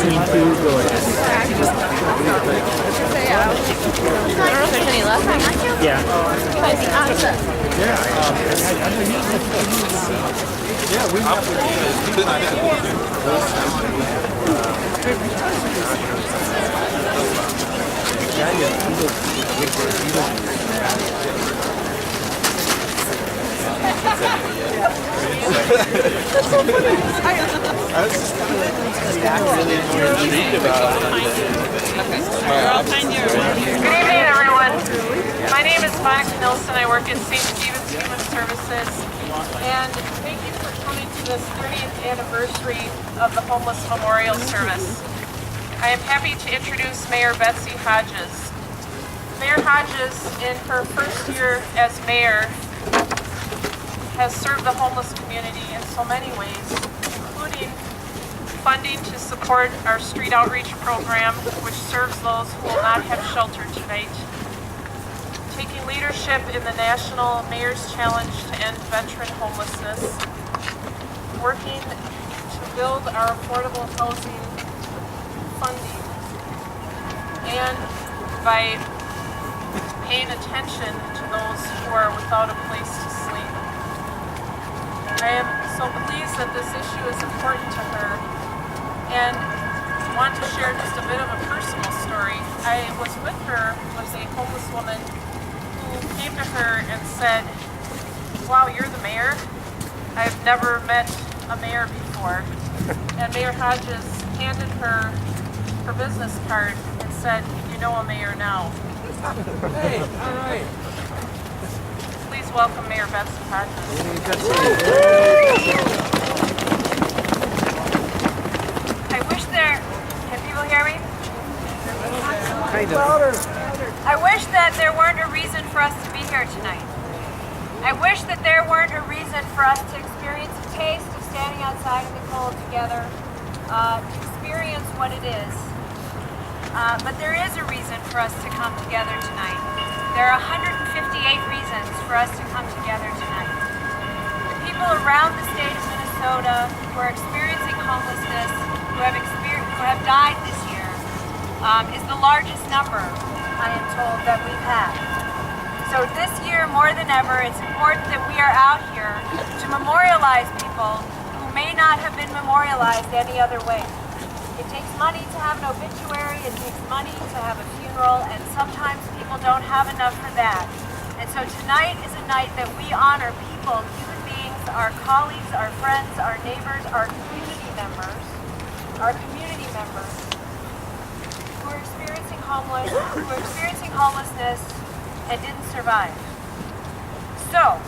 go ahead. I don't know if there's any left. Yeah. Good evening, everyone. My name is Monica Nilsson. I work at St. Stephen's Human Services. And thank you for coming to this 30th anniversary of the Homeless Memorial Service. I am happy to introduce Mayor Betsy Hodges. Mayor Hodges, in her first year as mayor, has served the homeless community in so many ways, including funding to support our street outreach program, which serves those who will not have shelter tonight, taking leadership in the National Mayor's Challenge to End Veteran Homelessness, working to build our affordable housing funding, and by paying attention to those who are without a place to sleep. I am so pleased that this issue is important to her and want to share just a bit of a personal story. I was with her, was a homeless woman who came to her and said, "Wow, you're the mayor? I've never met a mayor before." And Mayor Hodges handed her her business card and said, "You know a mayor now." Hey, all right. Please welcome Mayor Betsy Hodges. I wish can people hear me? Kind of. I wish that there weren't a reason for us to be here tonight. I wish that there weren't a reason for us to experience a taste of standing outside in the cold together, to experience what it is. But there is a reason for us to come together tonight. There are 158 reasons for us to come together tonight. The people around the state of Minnesota who are experiencing homelessness, who have died this year, is the largest number, I am told, that we've had. So this year, more than ever, it's important that we are out here to memorialize people who may not have been memorialized any other way. It takes money to have an obituary, it takes money to have a funeral, and sometimes people don't have enough for that. And so tonight is a night that we honor people, human beings, our colleagues, our friends, our neighbors, our community members who are experiencing homelessness and didn't survive. So,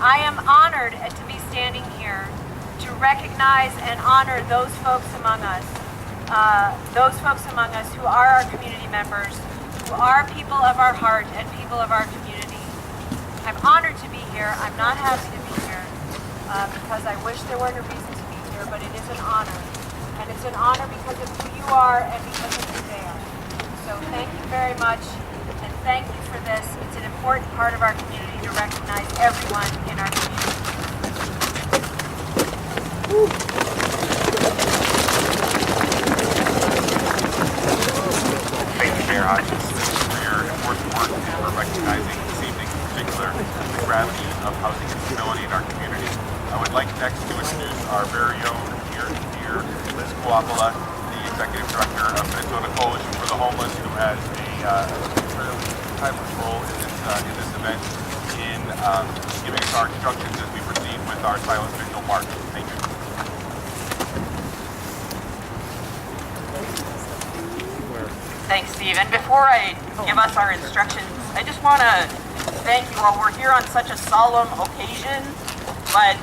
I am honored to be standing here to recognize and honor those folks among us who are our community members, who are people of our heart and people of our community. I'm honored to be here. I'm not happy to be here because I wish there weren't a reason to be here, but it is an honor. And it's an honor because of who you are and because of who they are. So thank you very much, and thank you for this. It's an important part of our community to recognize everyone in our community. Thank you, Mayor Hodges, for your important work and for recognizing this evening in particular the gravity of housing instability in our community. I would like next to introduce our very own here, Liz Coapola, the Executive Director of Minnesota Coalition for the Homeless, who has a really timeless role in this event in giving us our instructions as we proceed with our silent visual march. Thank you. Thanks, Steve. And before I give us our instructions, I just want to thank you all. We're here on such a solemn occasion, but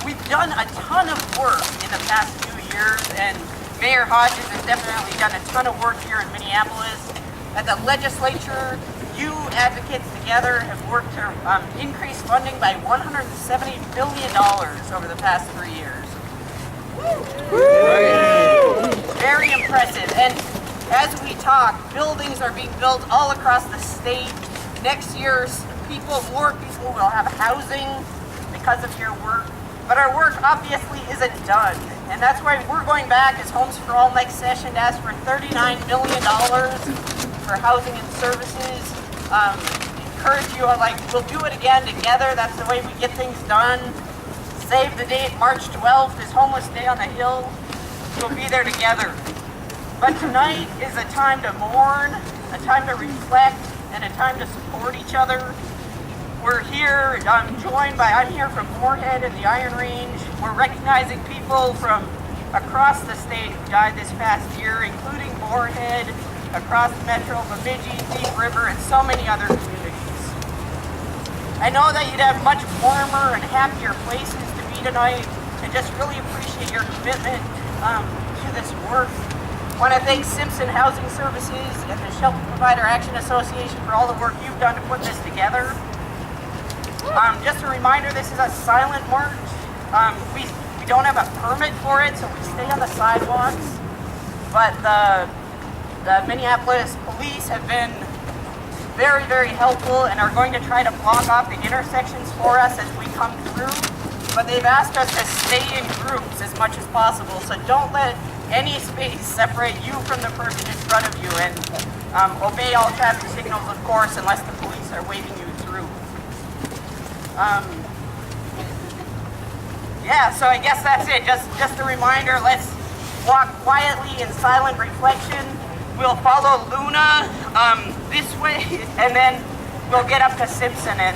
we've done a ton of work in the past few years, and Mayor Hodges has definitely done a ton of work here in Minneapolis. At the legislature, you advocates together have worked to increase funding by $170 billion over the past 3 years. Very impressive. And as we talk, buildings are being built all across the state. Next year, more people will have housing because of your work. But our work obviously isn't done. And that's why we're going back as Homes for All next session to ask for $39 million for housing and services. Encourage you, we'll do it again together. That's the way we get things done. Save the date, March 12th is Homeless Day on the Hill. We'll be there together. But tonight is a time to mourn, a time to reflect, and a time to support each other. We're here, I'm here from Moorhead and the Iron Range. We're recognizing people from across the state who died this past year, including Moorhead, across Metro, Bemidji, Deep River, and so many other communities. I know that you'd have much warmer and happier places to be tonight, and just really appreciate your commitment to this work. I want to thank Simpson Housing Services and the Shelter Provider Action Association for all the work you've done to put this together. Just a reminder, this is a silent march. We don't have a permit for it, so we stay on the sidewalks. But the Minneapolis police have been very, very helpful and are going to try to block off the intersections for us as we come through. But they've asked us to stay in groups as much as possible, so don't let any space separate you from the person in front of you, and obey all traffic signals, of course, unless the police are waving you through. Yeah, so I guess that's it. Just a reminder, let's walk quietly in silent reflection. We'll follow Luna this way, and then we'll get up to Simpson and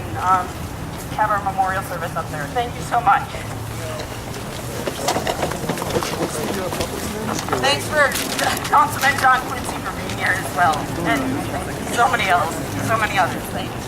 have our memorial service up there. Thank you so much. Thanks for Councilman John Quincy for being here as well, and so many others. Thank you.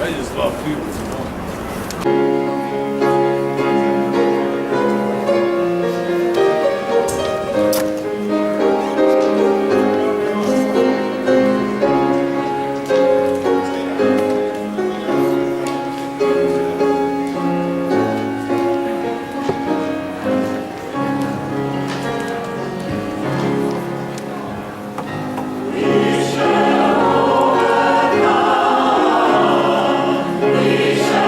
I just love people, you know. We shall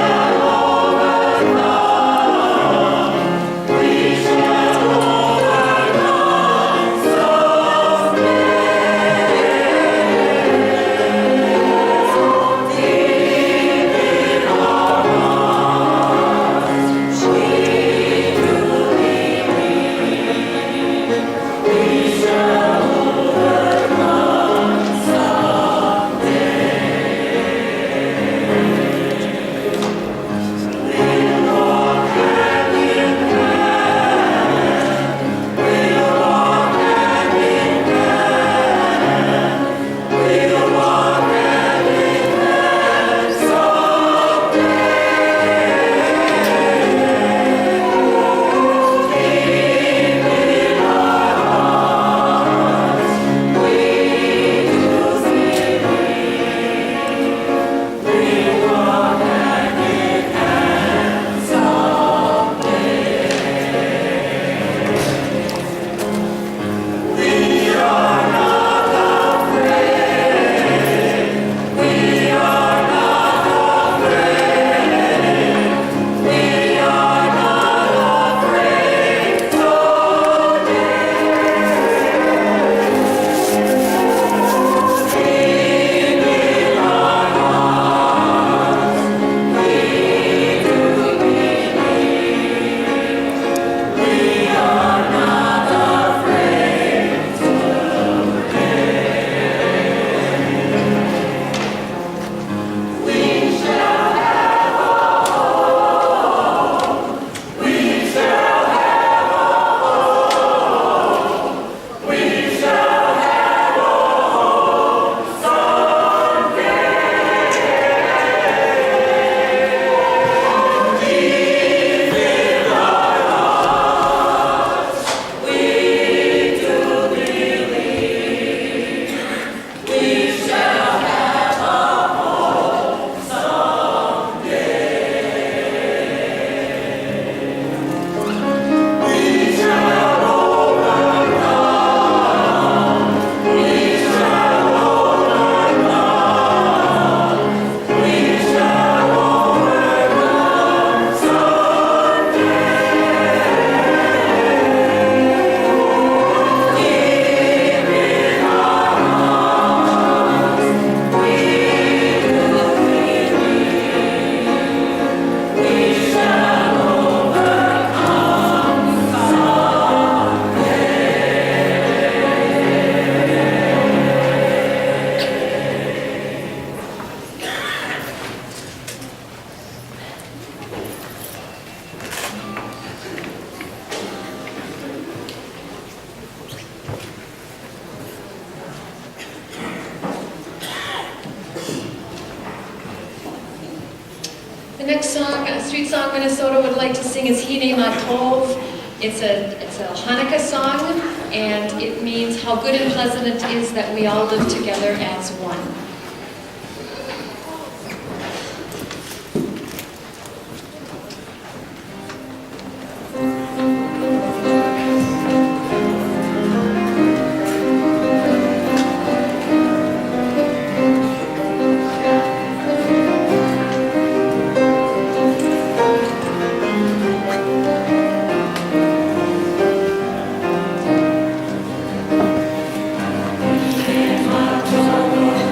The next song, Street Song Minnesota would like to sing is Hine Ma Tov. It's a Hanukkah song, and it means how good and pleasant it is that we all live together as one.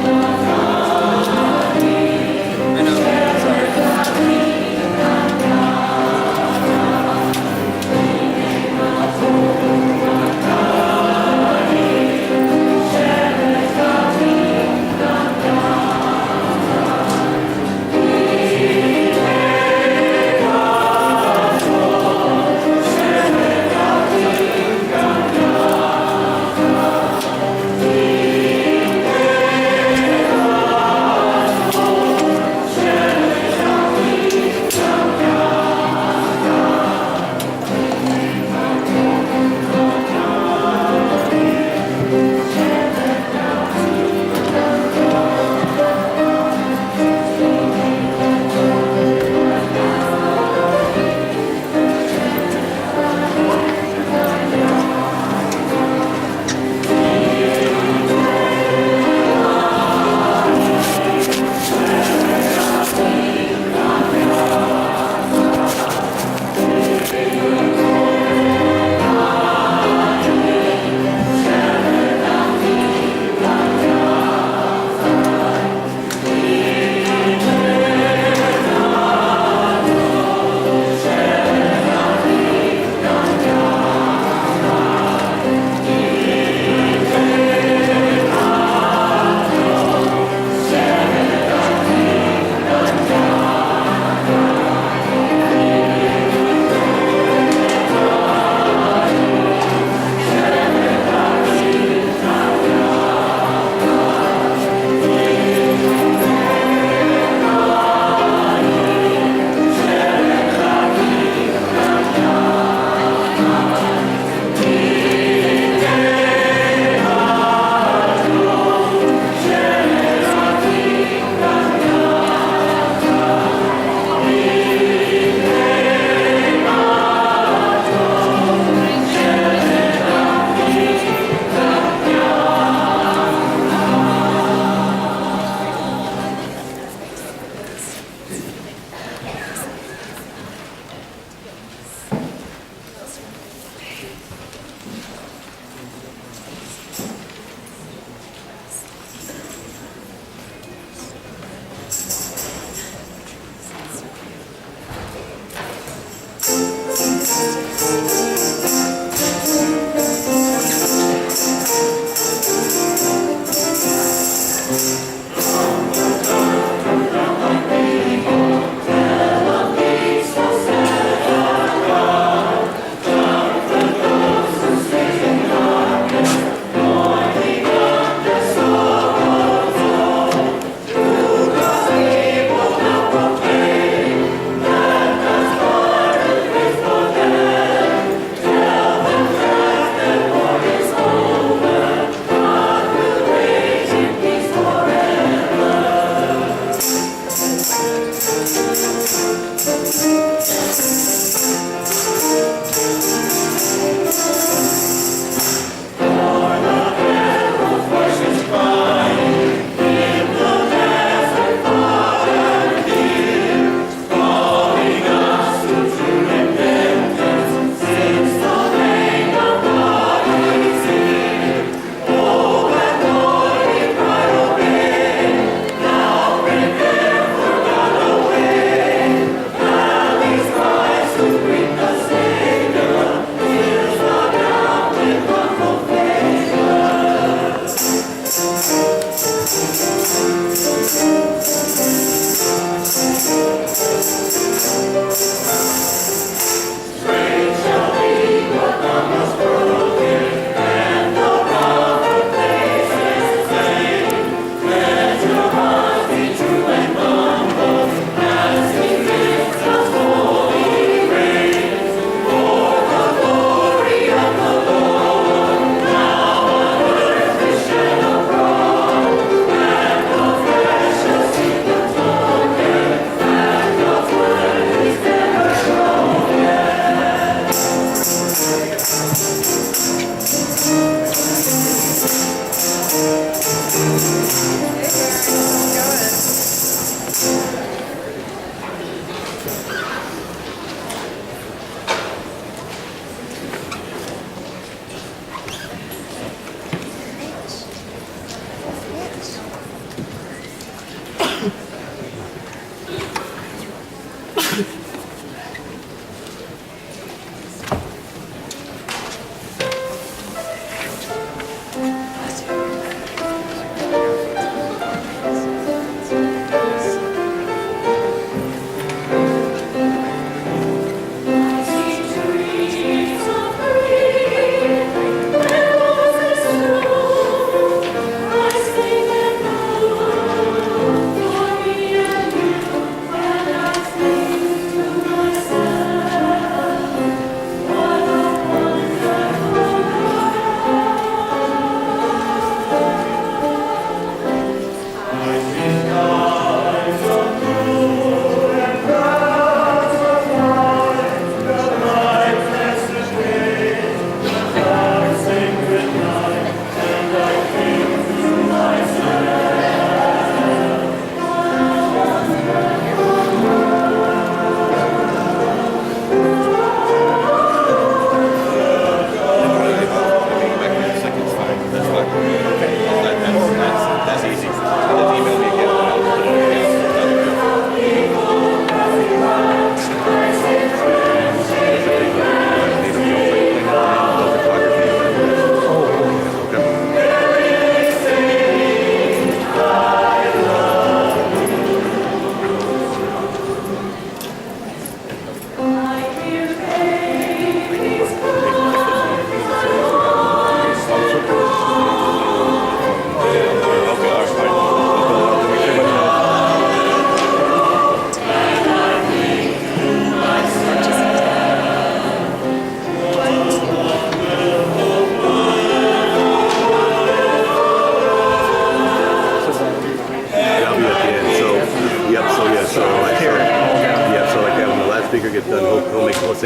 Tov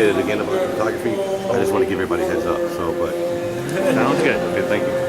say it again about photography. I just want to give everybody a heads up. So, but Sounds good. okay, thank you.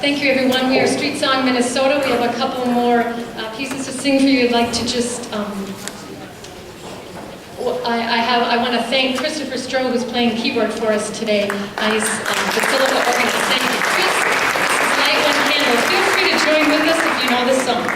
Thank you, everyone. We are Street Song Minnesota. We have a couple more pieces to sing for you. I'd like to just, I want to thank Christopher Stroh, who's playing keyboard for us today. He's the Philippa organist. Thank you, Chris. This is Light One Candle. Feel free to join with us if you know this song.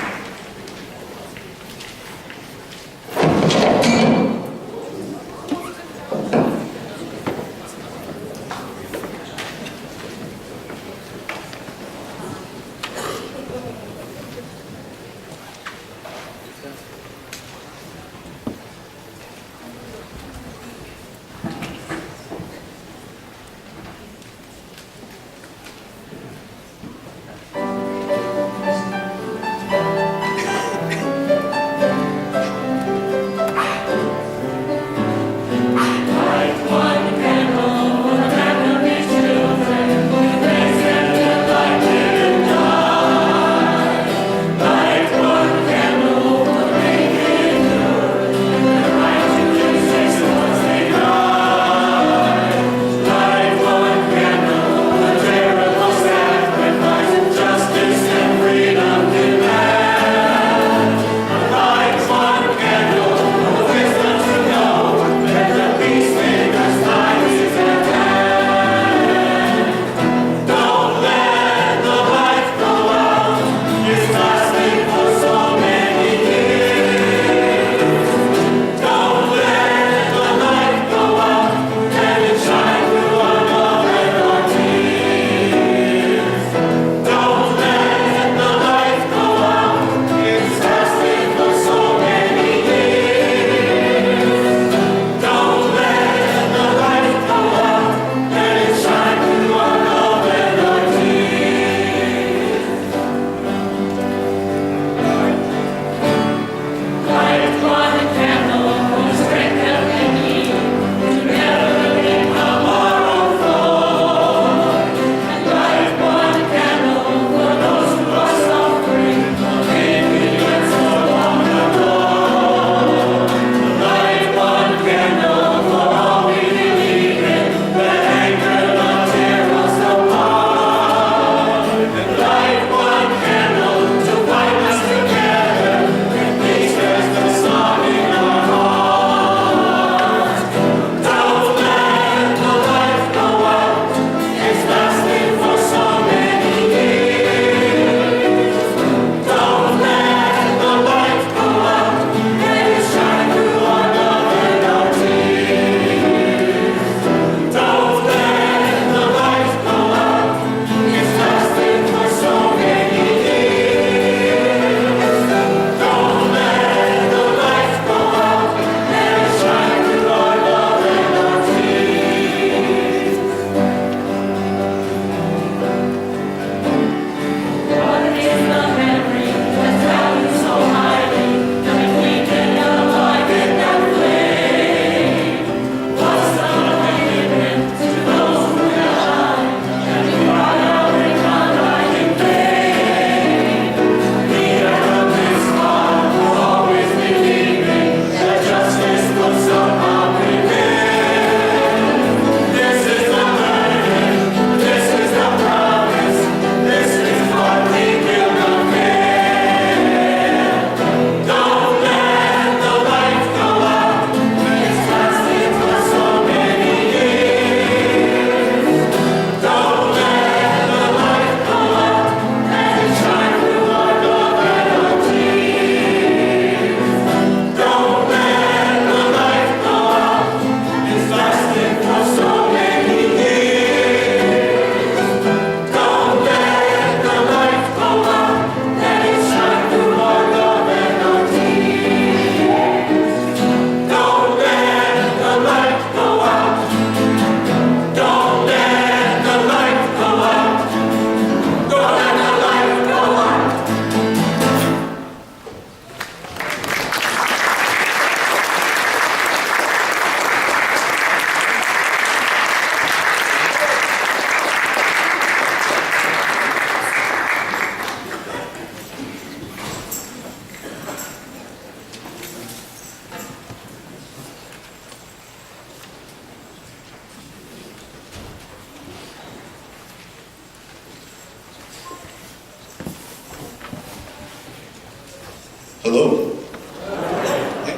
Hello.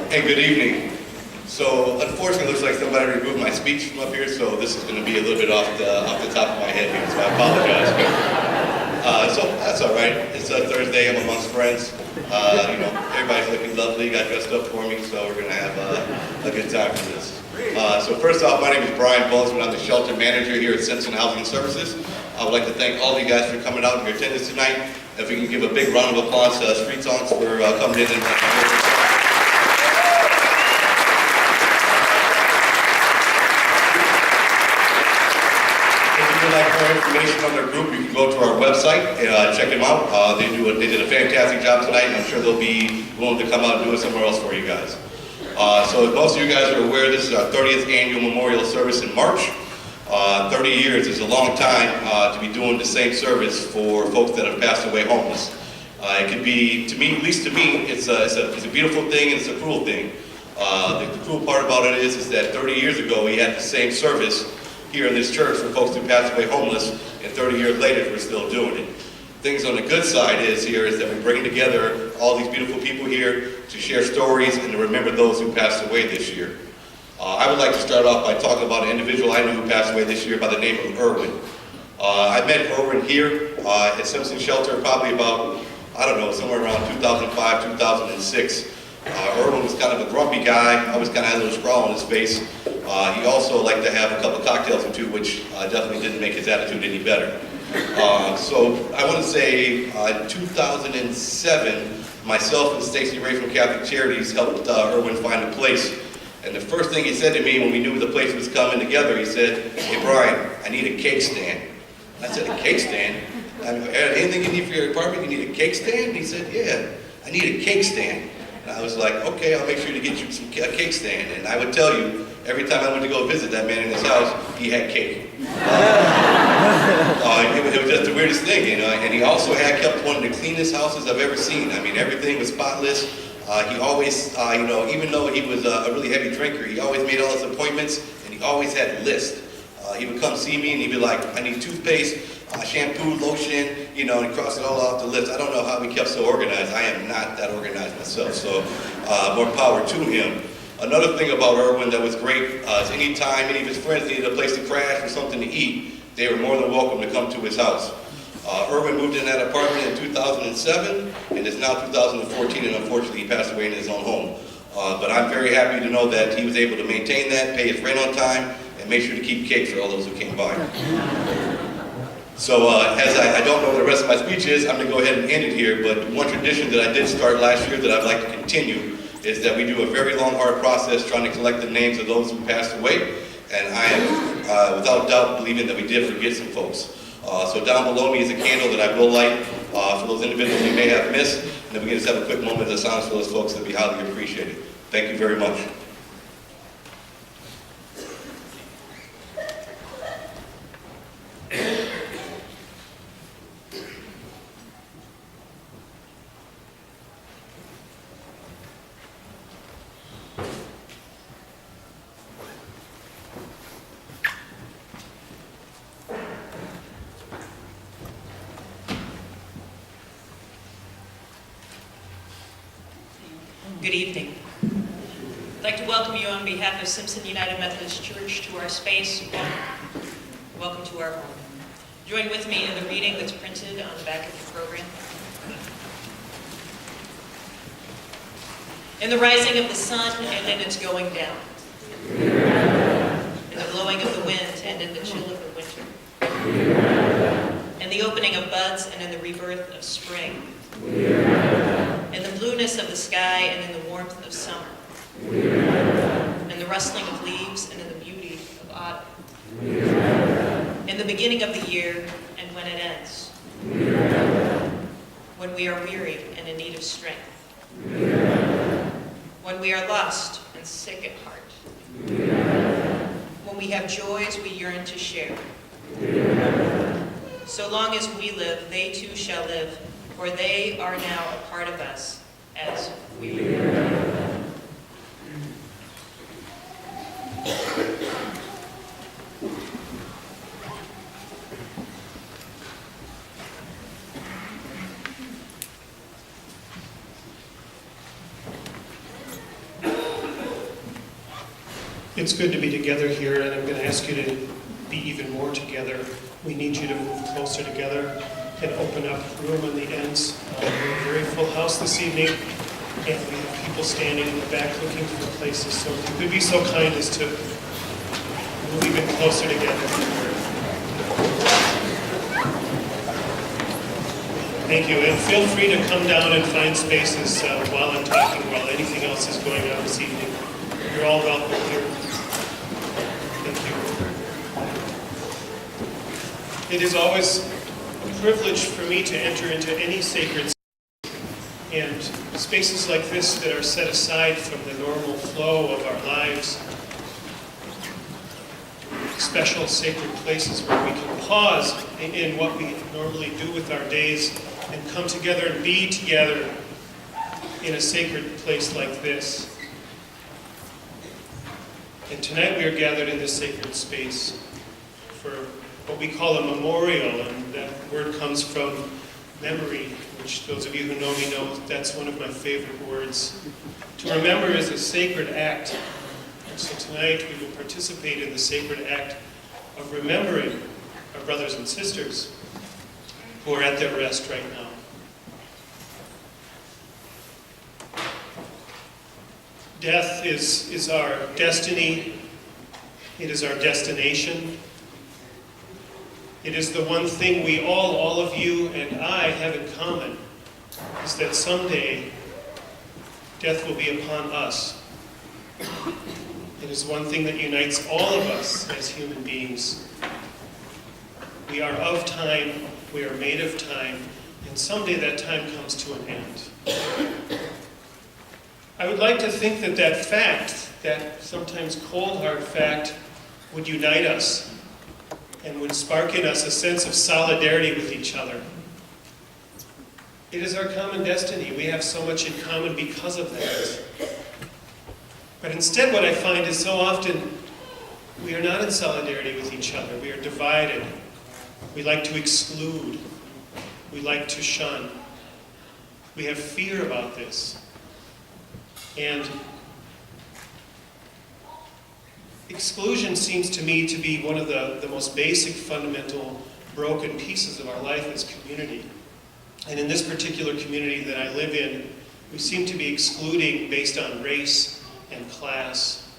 Hey, good evening. So, unfortunately, it looks like somebody removed my speech from up here, so this is going to be a little bit off the top of my head here, so I apologize. So that's all right. It's a Thursday. I'm amongst friends. Everybody's looking lovely. Got dressed up for me, so we're going to have a good time for this. So first off, my name is Brian Bozeman. I'm the shelter manager here at Simpson Housing Services. I would like to thank all of you guys for coming out and your attendance tonight. If we can give a big round of applause to Street Songs for coming in and if you would like more information on their group, you can go to our website and check them out. They did a fantastic job tonight, and I'm sure they'll be willing to come out and do it somewhere else for you guys. So as most of you guys are aware, this is our 30th annual memorial service in March. 30 years is a long time to be doing the same service for folks that have passed away homeless. It could be, to me, at least to me, it's a beautiful thing and it's a cruel thing. The cruel part about it is that 30 years ago we had the same service here in this church for folks who passed away homeless, and 30 years later we're still doing it. Things on the good side is that we're bringing together all these beautiful people here to share stories and to remember those who passed away this year. I would like to start off by talking about an individual I knew who passed away this year by the name of Irwin. I met Irwin here at Simpson Shelter probably about, I don't know, somewhere around 2005, 2006. Irwin was kind of a grumpy guy, always kind of had a little scrawl on his face. He also liked to have a couple cocktails or two, which definitely didn't make his attitude any better. So I want to say in 2007, myself and Stacy Ray from Catholic Charities helped Irwin find a place. And the first thing he said to me when we knew the place was coming together, he said, "Hey Brian, I need a cake stand." I said, "A cake stand? Anything you need for your apartment? You need a cake stand?" He said, "Yeah, I need a cake stand." And I was like, "Okay, I'll make sure to get you a cake stand." And I would tell you, every time I went to go visit that man in his house, he had cake. It was just the weirdest thing, you know. And he also had kept one of the cleanest houses I've ever seen. I mean, everything was spotless. He always, even though he was a really heavy drinker, he always made all his appointments, and he always had a list. He would come see me, and he'd be like, "I need toothpaste, shampoo, lotion," and he crossed it all off the list. I don't know how he kept so organized. I am not that organized myself, so more power to him. Another thing about Irwin that was great is anytime any of his friends needed a place to crash or something to eat, they were more than welcome to come to his house. Irwin moved in that apartment in 2007, and it's now 2014, and unfortunately he passed away in his own home. But I'm very happy to know that he was able to maintain that, pay his rent on time, and make sure to keep cake for all those who came by. So as I don't know what the rest of my speech is, I'm going to go ahead and end it here, but one tradition that I did start last year that I'd like to continue is that we do a very long, hard process trying to collect the names of those who passed away, and I am without doubt believing that we did forget some folks. So down below me is a candle that I will light for those individuals we may have missed, and then we can just have a quick moment of silence for those folks that would be highly appreciated. Thank you very much. Good evening. I'd like to welcome you on behalf of Simpson United Methodist Church to our space. Welcome to our home. Join with me in the reading that's printed on the back of the program. In the rising of the sun and in its going down. In the blowing of the wind and in the chill of the winter. In the opening of buds and in the rebirth of spring. In the blueness of the sky and in the warmth of summer. In the rustling of leaves and in the beauty of autumn. In the beginning of the year and when it ends. When we are weary and in need of strength. When we are lost and sick at heart. When we have joys we yearn to share. So long as we live, they too shall live, for they are now a part of us as we live. it's good to be together here, and I'm going to ask you to be even more together. We need you to move closer together and open up room on the ends. We're a very full house this evening, and we have people standing in the back looking for places. So if you could be so kind as to move even closer together. Thank you, and feel free to come down and find spaces while I'm talking, while anything else is going on this evening. You're all welcome here. Thank you. It is always a privilege for me to enter into any sacred space, and spaces like this that are set aside from the normal flow of our lives, special sacred places where we can pause in what we normally do with our days and come together and be together in a sacred place like this. And tonight we are gathered in this sacred space for what we call a memorial, and that word comes from memory, which those of you who know me know that's one of my favorite words. To remember is a sacred act. And so tonight we will participate in the sacred act of remembering our brothers and sisters who are at their rest right now. Death is our destiny. It is our destination. It is the one thing we all of you and I have in common, is that someday death will be upon us. It is one thing that unites all of us as human beings. We are of time, we are made of time, and someday that time comes to an end. I would like to think that that fact, that sometimes cold hard fact, would unite us and would spark in us a sense of solidarity with each other. It is our common destiny. We have so much in common because of that. But instead what I find is so often we are not in solidarity with each other. We are divided. We like to exclude. We like to shun. We have fear about this. And exclusion seems to me to be one of the most basic, fundamental, broken pieces of our life as community. And in this particular community that I live in, we seem to be excluding based on race and class.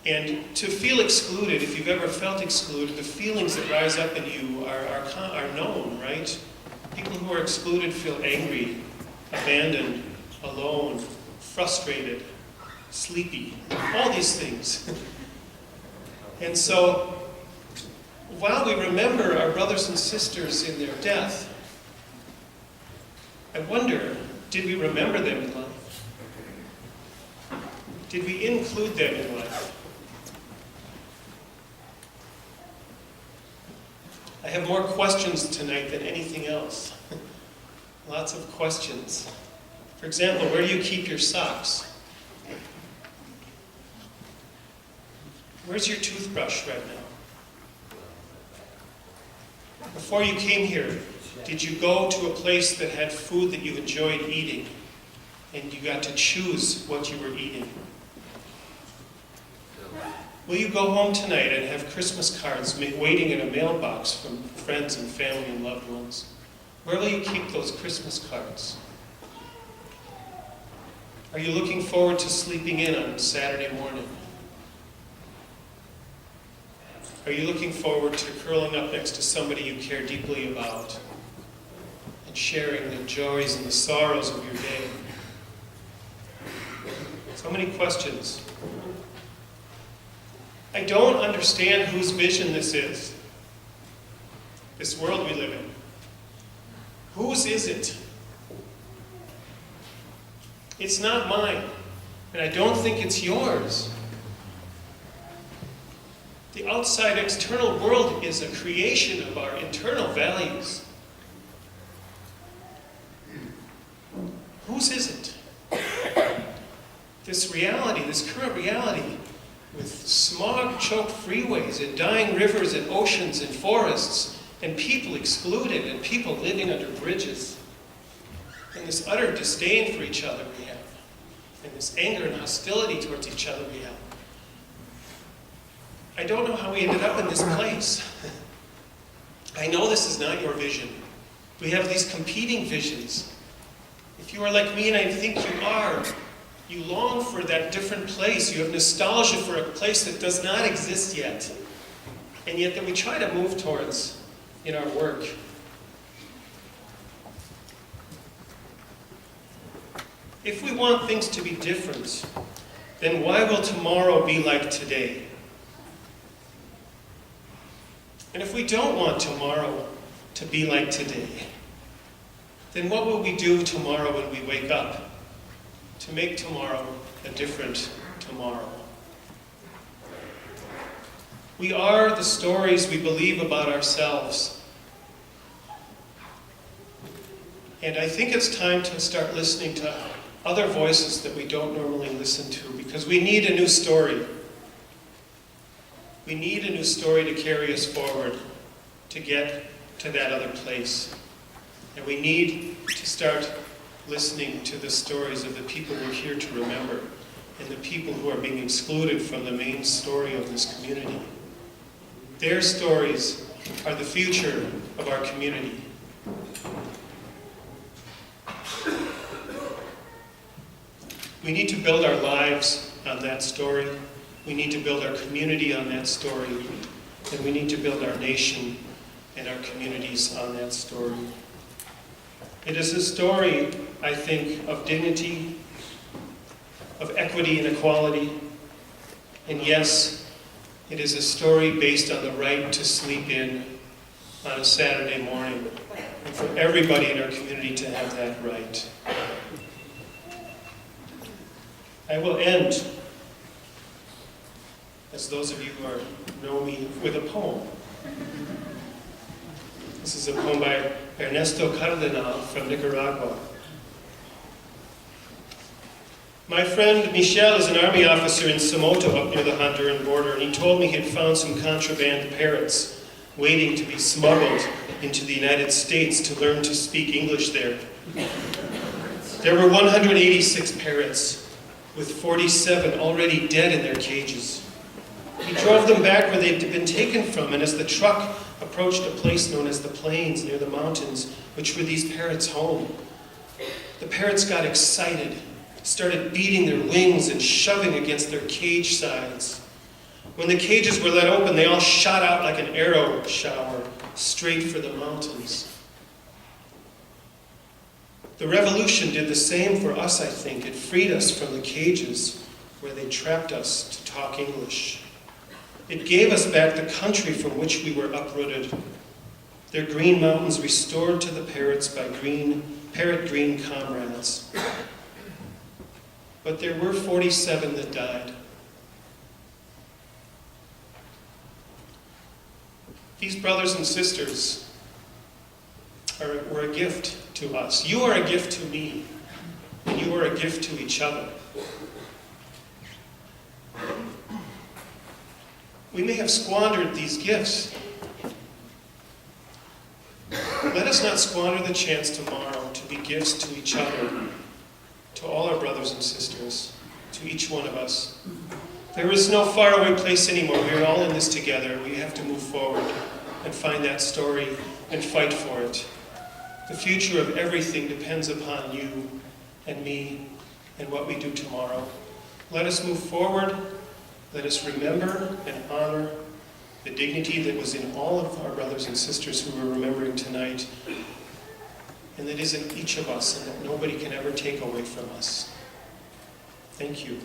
And to feel excluded, if you've ever felt excluded, the feelings that rise up in you are known, right? People who are excluded feel angry, abandoned, alone, frustrated, sleepy, all these things. And so, while we remember our brothers and sisters in their death, I wonder, did we remember them in life? Did we include them in life? I have more questions tonight than anything else. Lots of questions. For example, where do you keep your socks? Where's your toothbrush right now? Before you came here, did you go to a place that had food that you enjoyed eating and you got to choose what you were eating? Will you go home tonight and have Christmas cards waiting in a mailbox from friends and family and loved ones? Where will you keep those Christmas cards? Are you looking forward to sleeping in on Saturday morning? Are you looking forward to curling up next to somebody you care deeply about and sharing the joys and the sorrows of your day? So many questions. I don't understand whose vision this is, this world we live in. Whose is it? It's not mine, and I don't think it's yours. The outside external world is a creation of our internal values. Whose is it? This reality, this current reality, with smog-choked freeways and dying rivers and oceans and forests and people excluded and people living under bridges, and this utter disdain for each other we have. and this anger and hostility towards each other we have. I don't know how we ended up in this place. I know this is not your vision. We have these competing visions. If you are like me, and I think you are, you long for that different place. You have nostalgia for a place that does not exist yet, and yet that we try to move towards in our work. If we want things to be different, then why will tomorrow be like today? And if we don't want tomorrow to be like today, then what will we do tomorrow when we wake up to make tomorrow a different tomorrow? We are the stories we believe about ourselves. And I think it's time to start listening to other voices that we don't normally listen to, because we need a new story. We need a new story to carry us forward, to get to that other place. And we need to start listening to the stories of the people we're here to remember, and the people who are being excluded from the main story of this community. Their stories are the future of our community. We need to build our lives on that story. We need to build our community on that story. And we need to build our nation and our communities on that story. It is a story, I think, of dignity, of equity and equality. And yes, it is a story based on the right to sleep in on a Saturday morning, and for everybody in our community to have that right. I will end, as those of you who know me, with a poem. This is a poem by Ernesto Cardenal from Nicaragua. My friend Michel is an army officer in Somoto up near the Honduran border, and he told me he had found some contraband parrots waiting to be smuggled into the United States to learn to speak English there. There were 186 parrots, with 47 already dead in their cages. He drove them back where they'd been taken from, and as the truck approached a place known as the Plains near the mountains, which were these parrots' home, the parrots got excited, started beating their wings and shoving against their cage sides. When the cages were let open, they all shot out like an arrow shower, straight for the mountains. The revolution did the same for us, I think. It freed us from the cages where they trapped us to talk English. It gave us back the country from which we were uprooted. Their green mountains restored to the parrots by parrot green comrades. But there were 47 that died. These brothers and sisters were a gift to us. You are a gift to me, and you are a gift to each other. We may have squandered these gifts. Let us not squander the chance tomorrow to be gifts to each other, to all our brothers and sisters, to each one of us. There is no faraway place anymore. We are all in this together. We have to move forward and find that story and fight for it. The future of everything depends upon you and me and what we do tomorrow. Let us move forward. Let us remember and honor the dignity that was in all of our brothers and sisters who we're remembering tonight, and that is in each of us, and that nobody can ever take away from us. Thank you.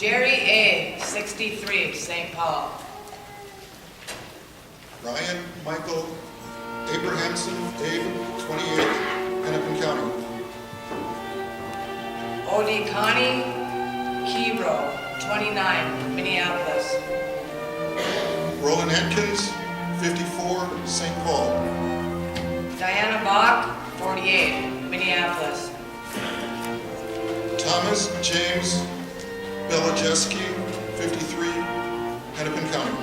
Jerry A., 63, St. Paul. Ryan Michael Abrahamson, Dave, 28, Hennepin County. Odie Connie Kiro, 29, Minneapolis. Roland Atkins, 54, St. Paul. Diana Bach, 48, Minneapolis. Thomas James Belajeski, 53, Hennepin County.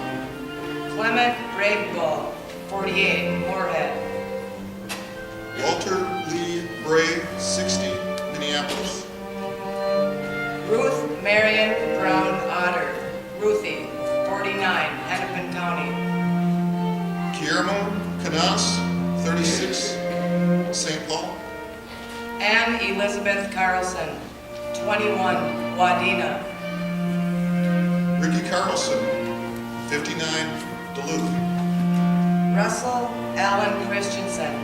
Clement Bragbull, 48, Moorhead. Walter Lee Bray, 60, Minneapolis. Ruth Marion Brown Otter, Ruthie, 49, Hennepin County. Guillermo Canas, 36, St. Paul. Anne Elizabeth Carlson, 21, Wadena. Ricky Carlson, 59, Duluth. Russell Allen Christensen,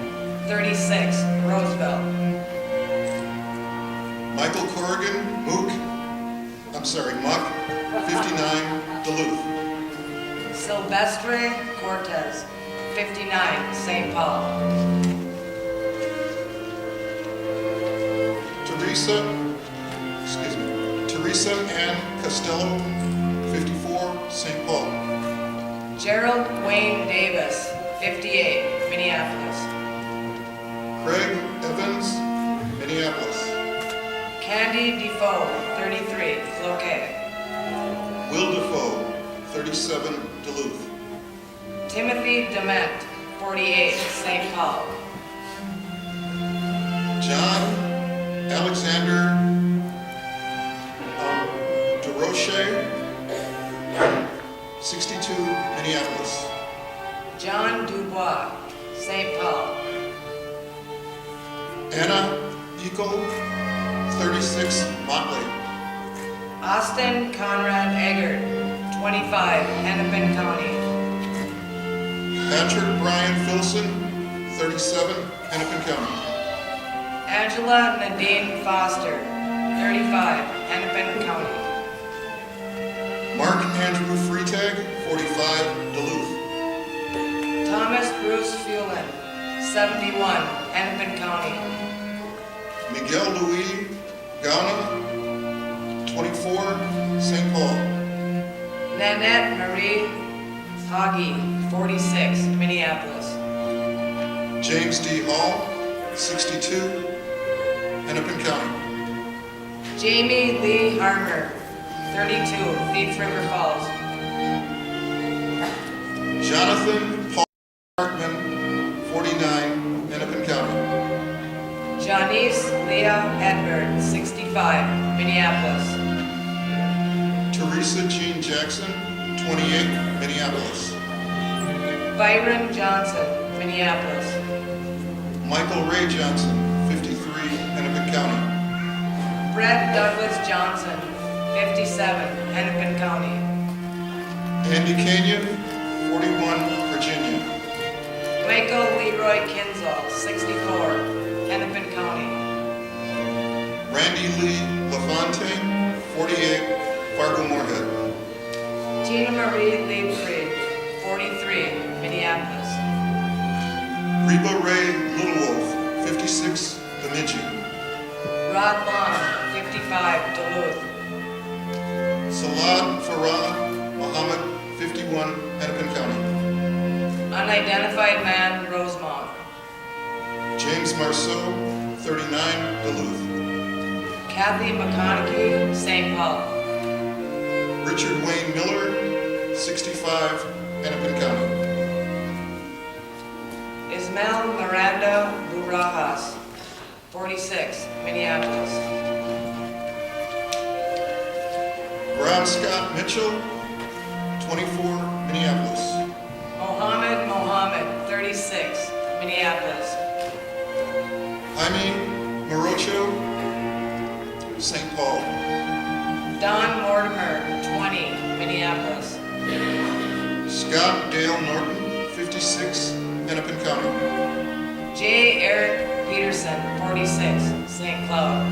36, Roseville. Michael Corrigan, Muck, 59, Duluth. Silvestre Cortez, 59, St. Paul. Teresa Ann Costello, 54, St. Paul. Gerald Wayne Davis, 58, Minneapolis. Craig Evans, Minneapolis. Candy Defoe, 33, Cloquet. Will Defoe, 37, Duluth. Timothy Dement, 48, St. Paul. John Alexander DeRoche, 62, Minneapolis. John Dubois, St. Paul. Anna Eagle, 36, Motley. Austin Conrad Eggert, 25, Hennepin County. Patrick Brian Filson, 37, Hennepin County. Angela Nadine Foster, 35, Hennepin County. Mark Andrew Freitag, 45, Duluth. Thomas Bruce Fulen, 71, Hennepin County. Miguel Louis Gauna, 24, St. Paul. Nanette Marie Hoggy, 46, Minneapolis. James D. Hall, 62, Hennepin County. Jamie Lee Harmer, 32, Thief River Falls. Jonathan Paul Hartman, 49, Hennepin County. Janice Leah Edward, 65, Minneapolis. Teresa Jean Jackson, 28, Minneapolis. Byron Johnson, Minneapolis. Michael Ray Johnson, 53, Hennepin County. Brett Douglas Johnson, 57, Hennepin County. Andy Kenyon, 41, Virginia. Michael Leroy Kinzel, 64, Hennepin County. Randy Lee LaFontaine, 48, Fargo Moorhead. Tina Marie Liebfried, 43, Minneapolis. Reba Ray Little Wolf, 56, Bemidji. Rod Long, 55, Duluth. Salad Farah Muhammad, 51, Hennepin County. Unidentified man, Rosemont. James Marceau, 39, Duluth. Kathy McConaughey, St. Paul. Richard Wayne Miller, 65, Hennepin County. Ismael Miranda Barajas, 46, Minneapolis. Graham Scott Mitchell, 24, Minneapolis. Mohammed, 36, Minneapolis. Jaime Morocho, St. Paul. Don Mortimer, 20, Minneapolis. Scott Dale Norton, 56, Hennepin County. J. Eric Peterson, 46, St. Cloud.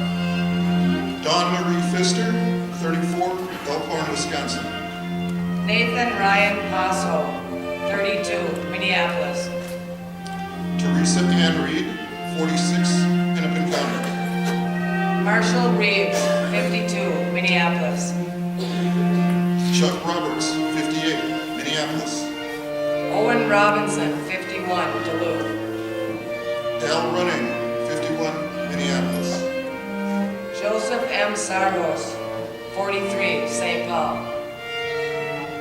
Dawn Marie Pfister, 34, Elkhorn, Wisconsin. Nathan Ryan Paso, 32, Minneapolis. Teresa Ann Reed, 46, Hennepin County. Marshall Reeves, 52, Minneapolis. Chuck Roberts, 58, Minneapolis. Owen Robinson, 51, Duluth. Al Running, 51, Minneapolis. Joseph M. Saros, 43, St. Paul.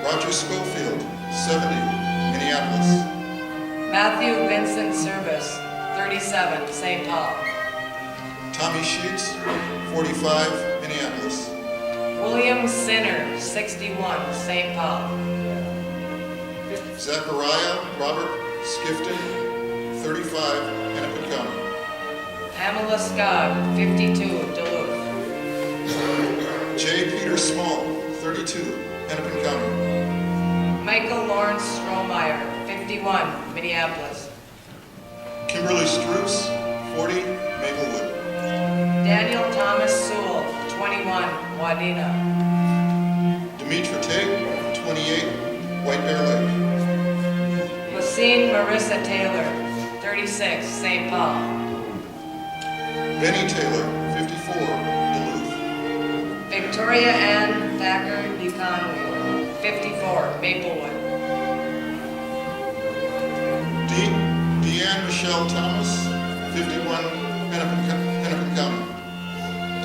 Roger Schofield, 70, Minneapolis. Matthew Vincent Service, 37, St. Paul. Tommy Sheets, 45, Minneapolis. William Sinner, 61, St. Paul. Zachariah Robert Skifton, 35, Hennepin County. Pamela Scott, 52, Duluth. J. Peter Small, 32, Hennepin County. Michael Lawrence Strohmeyer, 51, Minneapolis. Kimberly Struce, 40, Maplewood. Daniel Thomas Sewell, 21, Wadena. Demetra Tate, 28, White Bear Lake. Lucine Marissa Taylor, 36, St. Paul. Benny Taylor, 54, Duluth. Victoria Ann Thacker Buchanan, 54, Maplewood. Deanne Michelle Thomas, 51, Hennepin County.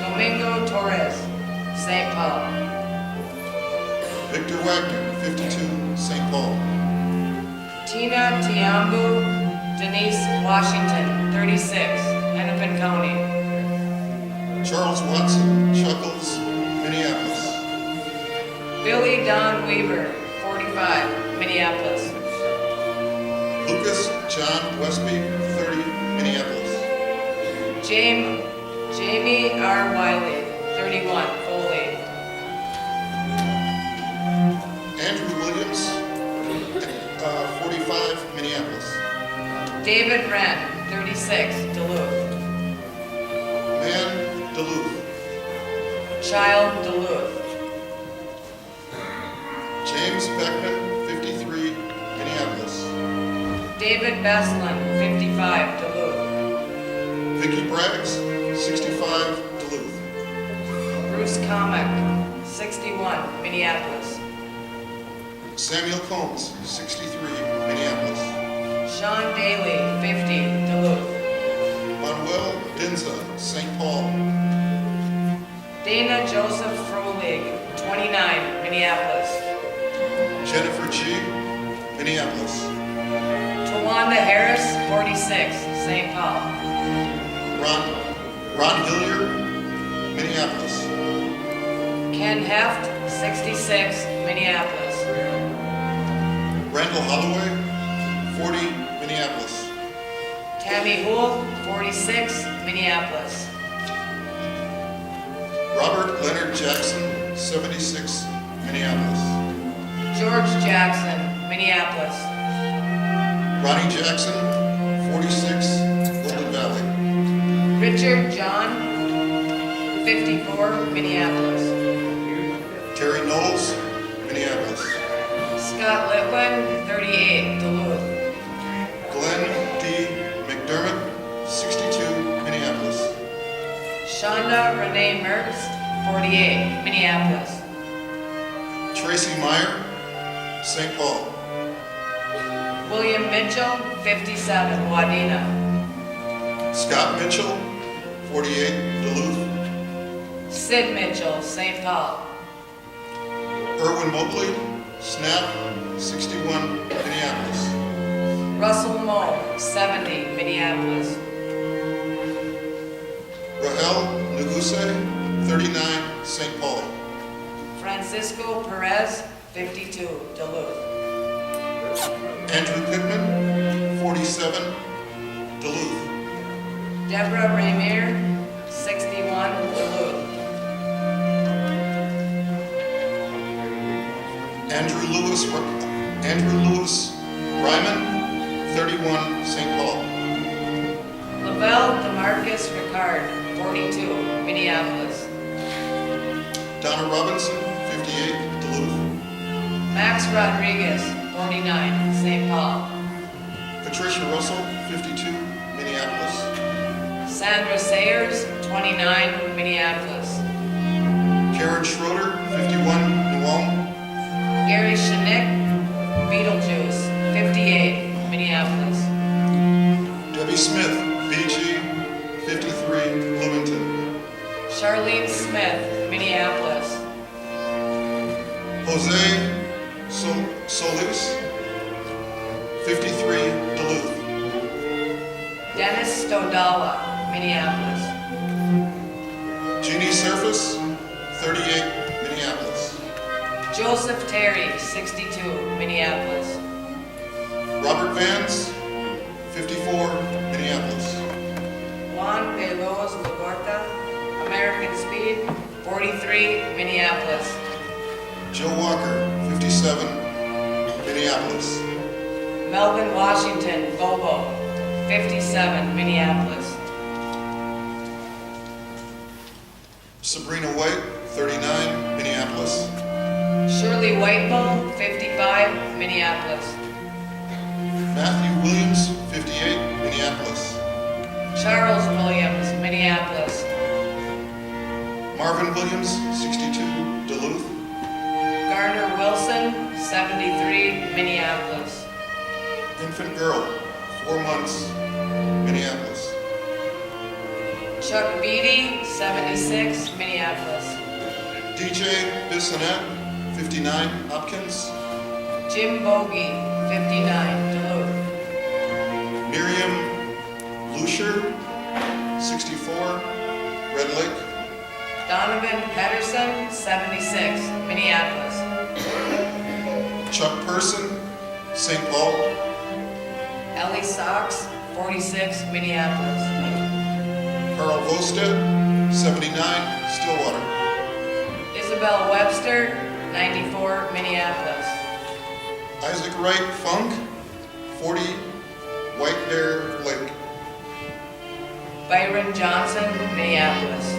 Domingo Torres, St. Paul. Victor Wagner, 52, St. Paul. Tina Tiambu Denise Washington, 36, Hennepin County. Charles Watson, Chuckles, Minneapolis. Billy Don Weaver, 45, Minneapolis. Lucas John Westby, 30, Minneapolis. Jamie R. Wiley, 31, Foley. Andrew Williams, 45, Minneapolis. David Wren, 36, Duluth. Man, Duluth. Child, Duluth. James Beckman, 53, Minneapolis. David Beslin, 55, Duluth. Vicky Braggs, 65, Duluth. Bruce Comic, 61, Minneapolis. Samuel Combs, 63, Minneapolis. Sean Daly, 50, Duluth. Manuel Dinza, St. Paul. Dana Joseph Frohlig, 29, Minneapolis. Jennifer G., Minneapolis. Tawanda Harris, 46, St. Paul. Ron Hilliard, Minneapolis. Ken Heft, 66, Minneapolis. Randall Holloway, 40, Minneapolis. Tammy Houle, 46, Minneapolis. Robert Leonard Jackson, 76, Minneapolis. George Jackson, Minneapolis. Ronnie Jackson, 46, Golden Valley. Richard John, 54, Minneapolis. Terry Knowles, Minneapolis. Scott Litwin, 38, Duluth. Glenn D. McDermott, 62, Minneapolis. Shonda Renee Mertz, 48, Minneapolis. Tracy Meyer, St. Paul. William Mitchell, 57, Wadena. Scott Mitchell, 48, Duluth. Sid Mitchell, St. Paul. Erwin Mobley, Snap, 61, Minneapolis. Russell Moe, 70, Minneapolis. Rahel Nuguse, 39, St. Paul. Francisco Perez, 52, Duluth. Andrew Pittman, 47, Duluth. Deborah Ramier, 61, Duluth. Andrew Lewis Ryman, 31, St. Paul. Lavelle DeMarcus Ricard, 42, Minneapolis. Donna Robinson, 58, Duluth. Max Rodriguez, 49, St. Paul. Patricia Russell, 52, Minneapolis. Sandra Sayers, 29, Minneapolis. Karen Schroeder, 51, New Ulm. Gary Shenick, Beetlejuice, 58, Minneapolis. Debbie Smith, BG, 53, Bloomington. Charlene Smith, Minneapolis. Jose Solis, 53, Duluth. Dennis Stodala, Minneapolis. Jeannie Surface, 38, Minneapolis. Joseph Terry, 62, Minneapolis. Robert Vance, 54, Minneapolis. Juan Veloz Laborta, American Speed, 43, Minneapolis. Joe Walker, 57, Minneapolis. Melvin Washington, Bobo, 57, Minneapolis. Sabrina White, 39, Minneapolis. Shirley Whitemo, 55, Minneapolis. Matthew Williams, 58, Minneapolis. Charles Williams, Minneapolis. Marvin Williams, 62, Duluth. Garner Wilson, 73, Minneapolis. Infant girl, 4 months, Minneapolis. Chuck Beatty, 76, Minneapolis. DJ Bissonette, 59, Hopkins. Jim Bogie, 59, Duluth. Miriam Lucier, 64, Red Lake. Donovan Pedersen, 76, Minneapolis. Chuck Person, St. Paul. Ellie Sox, 46, Minneapolis. Carl Vostead, 79, Stillwater. Isabel Webster, 94, Minneapolis. Isaac Wright Funk, 40, White Bear Lake. Byron Johnson, Minneapolis.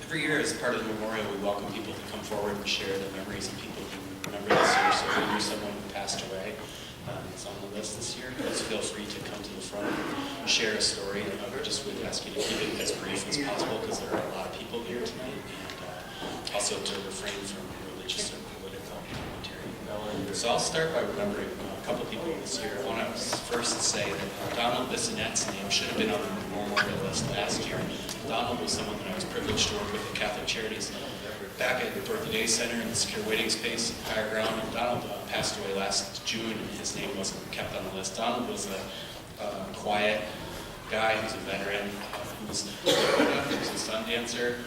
Every year as part of the memorial, we welcome people to come forward and share their memories of people who remember this year. So if you knew someone who passed away, is on the list this year. Please feel free to come to the front and share a story. I just would ask you to keep it as brief as possible because there are a lot of people here tonight, and also to refrain from religious or political commentary. So I'll start by remembering a couple of people this year. I want to first say that Donald Bissonette's name should have been on the memorial list last year. Donald was someone that I was privileged to work with at Catholic Charities back at the Dorothy Day Center in the secure waiting space, Higher Ground. And Donald passed away last June, and his name wasn't kept on the list. Donald was a quiet guy. He was a veteran. He was a sun dancer.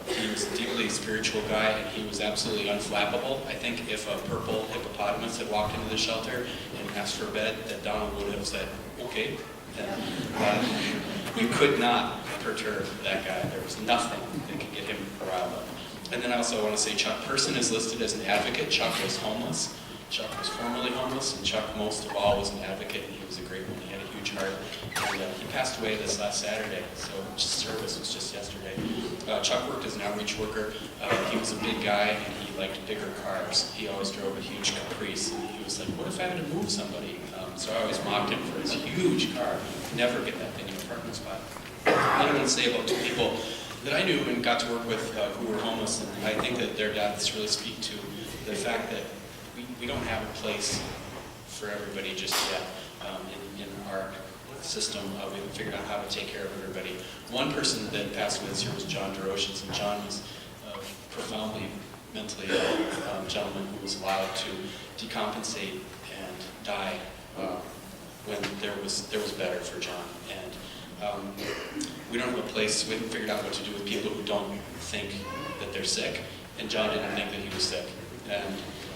He was a deeply spiritual guy, and he was absolutely unflappable. I think if a purple hippopotamus had walked into the shelter and asked for a bed, that Donald would have said, okay. You could not perturb that guy. There was nothing that could get him riled up. And then also I want to say Chuck Person is listed as an advocate. Chuck was homeless. Chuck was formerly homeless, and Chuck most of all was an advocate, and he was a great one. He had a huge heart. And he passed away this last Saturday, so service was just yesterday. Chuck worked as an outreach worker. He was a big guy, and he liked bigger cars. He always drove a huge Caprice, and he was like, what if I had to move somebody? So I always mocked him for his huge car. Never get that thing in a parking spot. What I want to say about two people that I knew and got to work with who were homeless, and I think that their deaths really speak to the fact that we don't have a place for everybody just yet in our system. We haven't figured out how to take care of everybody. One person that passed away this year was John DeRoches, and John was profoundly mentally ill gentleman who was allowed to decompensate and die when there was better for John. And we don't have a place, we haven't figured out what to do with people who don't think that they're sick, and John didn't think that he was sick, and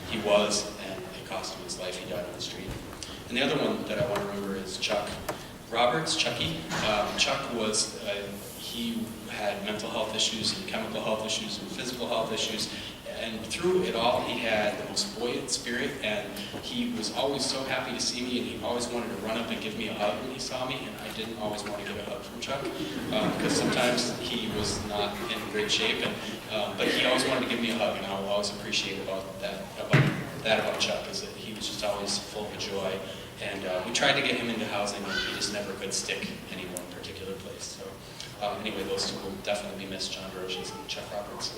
he was, and it cost him his life. He died on the street. And the other one that I want to remember is Chuck Roberts, Chucky. Chuck was, he had mental health issues and chemical health issues and physical health issues, and through it all, he had the most buoyant spirit, and he was always so happy to see me, and he always wanted to run up and give me a hug when he saw me, and I didn't always want to get a hug from Chuck, because sometimes he was not in great shape, and but he always wanted to give me a hug, and I will always appreciate about Chuck, is that he was just always full of joy, and we tried to get him into housing, and he just never could stick any one particular place. So anyway, those two will definitely be missed, John DeRoches and Chuck Roberts.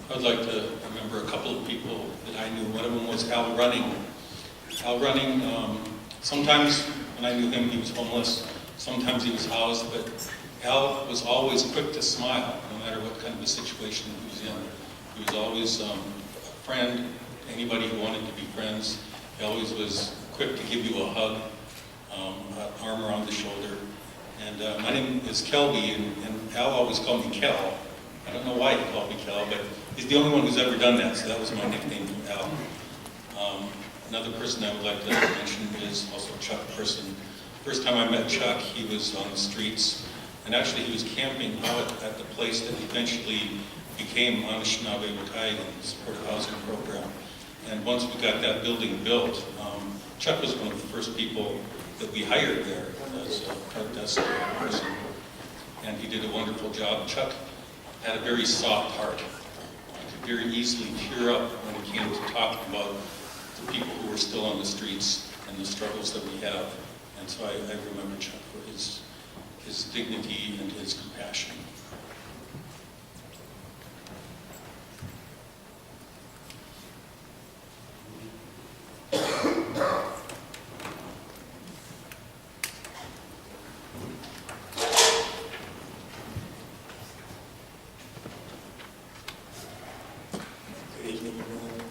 I'd like to remember a couple of people that I knew. One of them was Al Running. Al Running, sometimes when I knew him, he was homeless. Sometimes he was housed, but Al was always quick to smile, no matter what kind of a situation he was in. He was always a friend, anybody who wanted to be friends. He always was quick to give you a hug, an arm around the shoulder. And my name is Kelby, and Al always called me Kel. I don't know why he called me Kel, but he's the only one who's ever done that, so that was my nickname for Al. Another person I would like to mention is also Chuck Person. First time I met Chuck, he was on the streets, and actually he was camping out at the place that eventually became Anishinaabe Wakai Supportive Housing Program. And once we got that building built, Chuck was one of the first people that we hired there as a front desk person, and he did a wonderful job. Chuck had a very soft heart. He could very easily tear up when it came to talking about the people who were still on the streets and the struggles that we have. And so I remember Chuck for his dignity and his compassion. Good evening, everyone.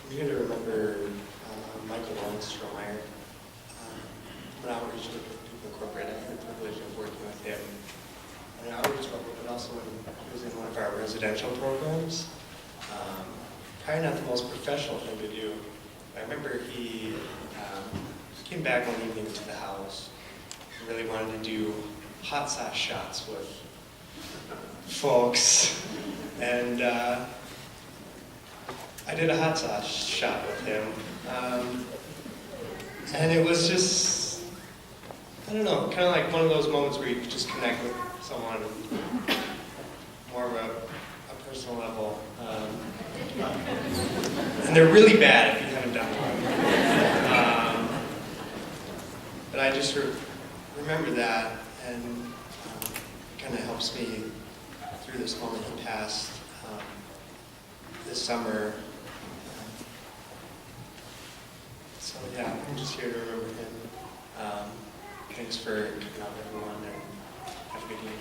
We're going to remember Michael Strohmeyer, an outreach with People Incorporated. I had the privilege of working with him on an outreach level, but also when he was in one of our residential programs. Probably not the most professional thing to do. I remember he came back one evening to the house and really wanted to do hot sauce shots with I did a hot sauce shop with him. And it was just, I don't know, kind of like one of those moments where you just connect with someone more of a personal level. And they're really bad if you haven't done one. But I just remember that, and it kind of helps me through this moment he passed this summer. So yeah, I'm just here to remember him. Thanks for coming out, everyone, and have a good evening.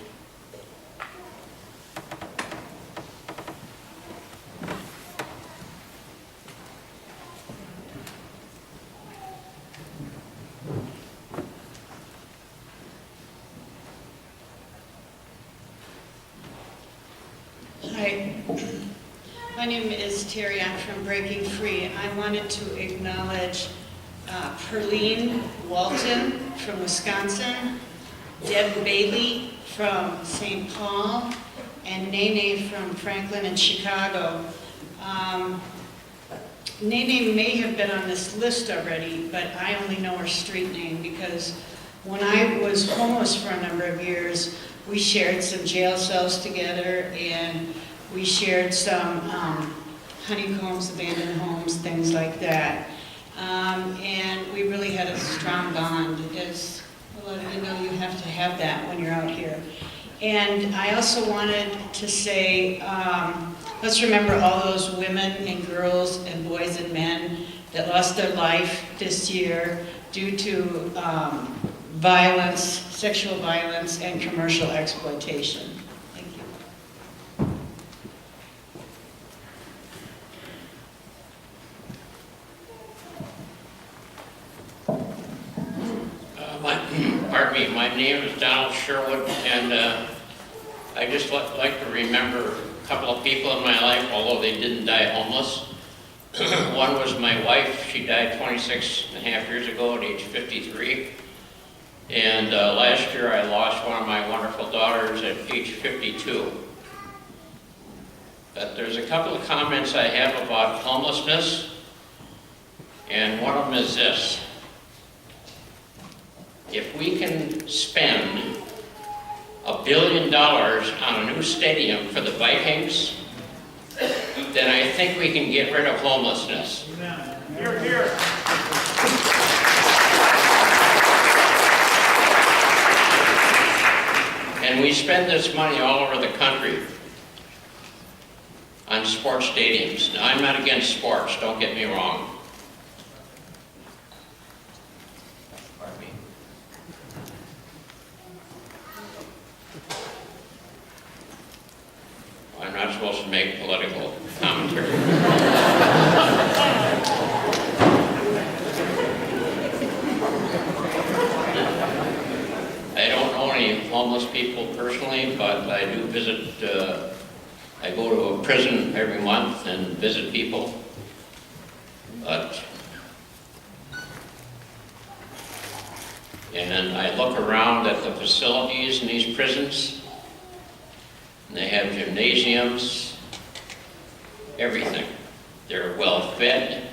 Hi, my name is Terry. I'm from Breaking Free. I wanted to acknowledge Perlene Walton from Wisconsin, Deb Bailey from St. Paul, and Nene from Franklin and Chicago. Nene may have been on this list already, but I only know her street name because when I was homeless for a number of years, we shared some jail cells together, and we shared some honeycombs, abandoned homes, things like that. And we really had a strong bond. As a lot of you know, you have to have that when you're out here. And I also wanted to say, let's remember all those women and girls and boys and men that lost their life this year due to violence, sexual violence, and commercial exploitation. Thank you. Pardon me, my name is Donald Sherwood, and I just like to remember a couple of people in my life, although they didn't die homeless. One was my wife. She died 26 and a half years ago at age 53. And last year I lost one of my wonderful daughters at age 52. But there's a couple of comments I have about homelessness, and one of them is this. If we can spend $1 billion on a new stadium for the Vikings, then I think we can get rid of homelessness. Here, here. And we spend this money all over the country on sports stadiums. Now, I'm not against sports, don't get me wrong. Pardon me. I'm not supposed to make political commentary. I don't know any homeless people personally, but I do visit, I go to a prison every month and visit people. And I look around at the facilities in these prisons, and they have gymnasiums, everything. They're well fed.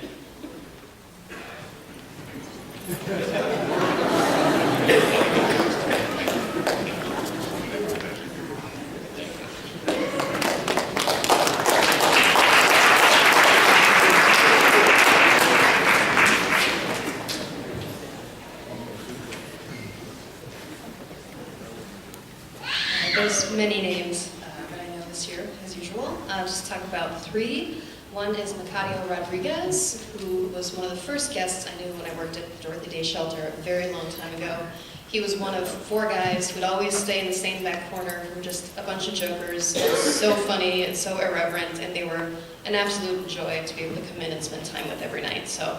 There's many names that I know this year, as usual. I'll just talk about three. One is Macario Rodriguez, who was one of the first guests I knew when I worked at Dorothy Day Shelter a very long time ago. He was one of 4 guys who would always stay in the same back corner, who were just a bunch of jokers, so funny and so irreverent, and they were an absolute joy to be able to come in and spend time with every night. So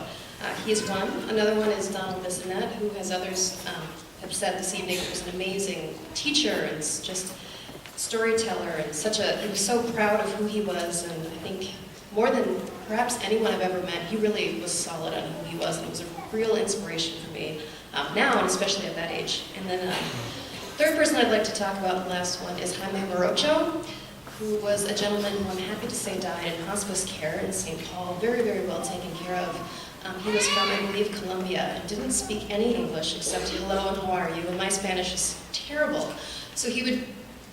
he's one. Another one is Donald Bissonette, who, as others have said this evening, was an amazing teacher and just storyteller, and he was so proud of who he was, and I think more than perhaps anyone I've ever met, he really was solid on who he was, and it was a real inspiration for me now, and especially at that age. And then third person I'd like to talk about, the last one, is Jaime Morocho, who was a gentleman who I'm happy to say died in hospice care in St. Paul, very, very well taken care of. He was from, I believe, Colombia, and didn't speak any English except hello and how are you, and my Spanish is terrible. So he would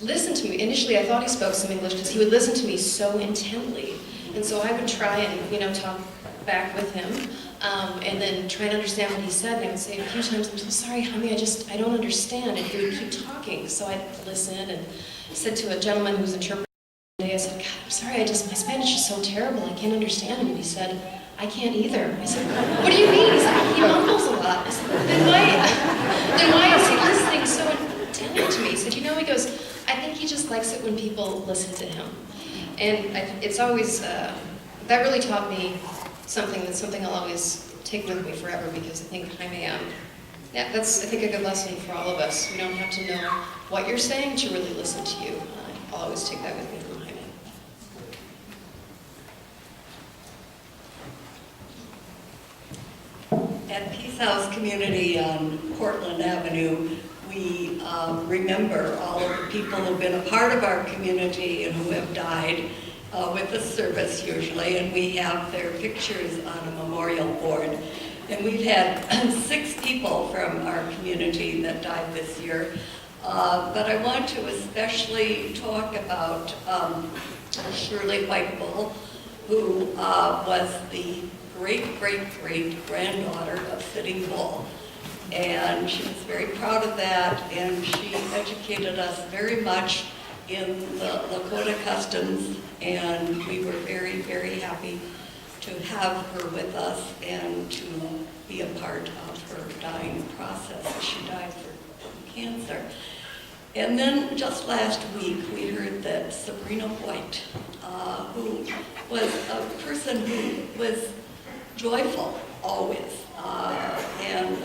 listen to me. Initially, I thought he spoke some English because he would listen to me so intently. And so I would try and, talk back with him, and then try and understand what he said. And I would say a few times, I'm so sorry, honey, I don't understand. And he would keep talking. So I'd listen and said to a gentleman who was interpreting one day, I said, God, I'm sorry, my Spanish is so terrible, I can't understand him. And he said, I can't either. I said, what do you mean? He said, he mumbles a lot. I said, then why is he listening so intently to me? He said, he goes, I think he just likes it when people listen to him. And it's always, that really taught me something I'll always take with me forever, because I think Jaime, that's, I think, a good lesson for all of us. We don't have to know what you're saying to really listen to you. I'll always take that with me from Jaime. At Peace House Community on Portland Avenue, we remember all of the people who have been a part of our community and who have died with the service usually, and we have their pictures on a memorial board. And we've had 6 people from our community that died this year. But I want to especially talk about Shirley Whitebull, who was the great-great-great-granddaughter of Sitting Bull. And she was very proud of that, and she educated us very much in the Lakota customs, and we were very, very happy to have her with us and to be a part of her dying process. She died from cancer. And then just last week, we heard that Sabrina White, who was a person who was joyful always, and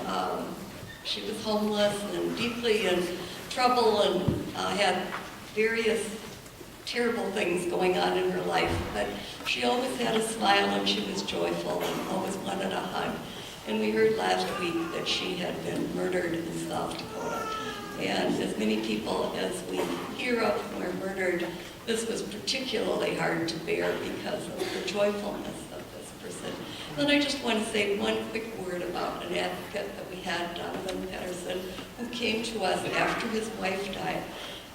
she was homeless and deeply in trouble and had various terrible things going on in her life, but she always had a smile and she was joyful and always wanted a hug. And we heard last week that she had been murdered in South Dakota. And as many people as we hear of who are murdered, this was particularly hard to bear because of the joyfulness of this person. And I just want to say one quick word about an advocate that we had, Donovan Pedersen, who came to us after his wife died.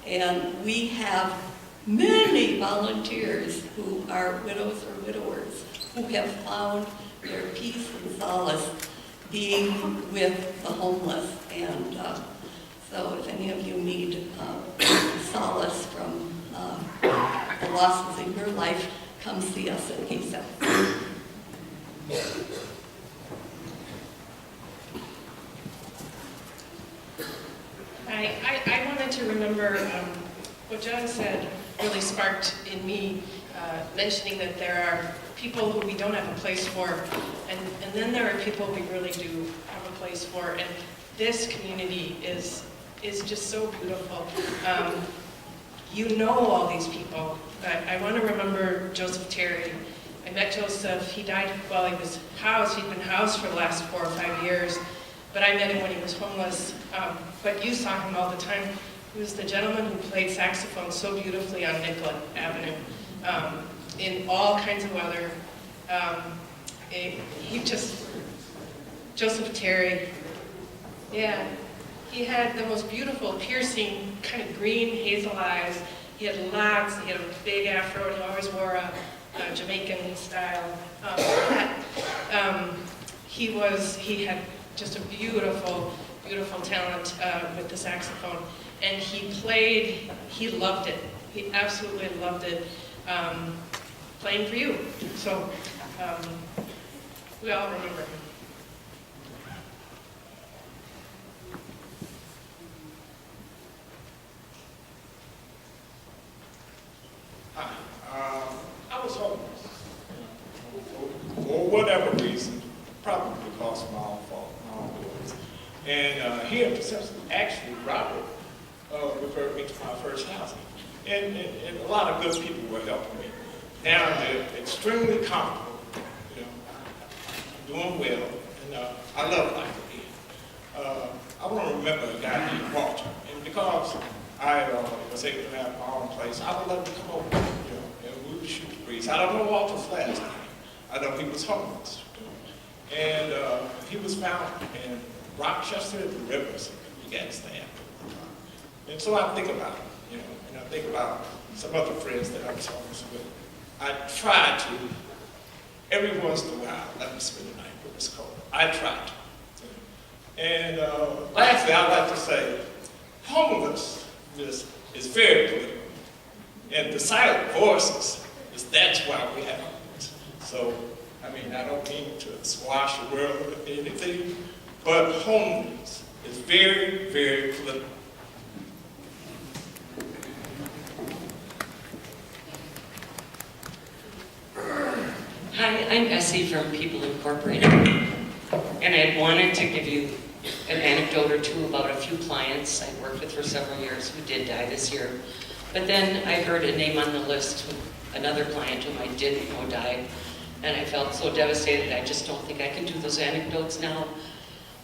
And we have many volunteers who are widows or widowers who have found their peace and solace being with the homeless. And so if any of you need solace from the losses in your life, come see us at Peace House. I wanted to remember what John said really sparked in me, mentioning that there are people who we don't have a place for, and then there are people we really do have a place for, and this community is just so beautiful. You know all these people. I want to remember Joseph Terry. I met Joseph. He died while he was housed. He'd been housed for the last 4 or 5 years, but I met him when he was homeless. But you saw him all the time. He was the gentleman who played saxophone so beautifully on Nicollet Avenue in all kinds of weather. Joseph Terry, yeah, he had the most beautiful, piercing, kind of green hazel eyes. He had locks, he had a big afro, and he always wore a Jamaican style hat. He had just a beautiful, beautiful talent with the saxophone. And he played, he loved it. He absolutely loved it, playing for you. So we all remember him. Hi, I was homeless for whatever reason, probably because of my own fault, my own doings. And here at Perception, actually, Robert referred me to my first housing. And a lot of good people were helping me. Now I live extremely comfortable, I'm doing well, and I love life again. I want to remember a guy named Walter, and because I I was able to have my own place, I would let him come over, and we would shoot the breeze. I don't know Walter's last name. I know he was homeless. And he was found in Rochester at the Rivers. He got stand. And so I think about him, and I think about some other friends that I was homeless with. I try to, every once in a while, let me spend the night with this cold. I try to. And lastly, I'd like to say, homelessness is very political. And the silent voices, that's why we have homeless. So, I mean, I don't mean to squash the world or anything, but homelessness is very, very political. Hi, I'm Essie from People Incorporated, and I wanted to give you an anecdote or two about a few clients I worked with for several years who did die this year. But then I heard a name on the list, another client whom I didn't know died, and I felt so devastated. I just don't think I can do those anecdotes now.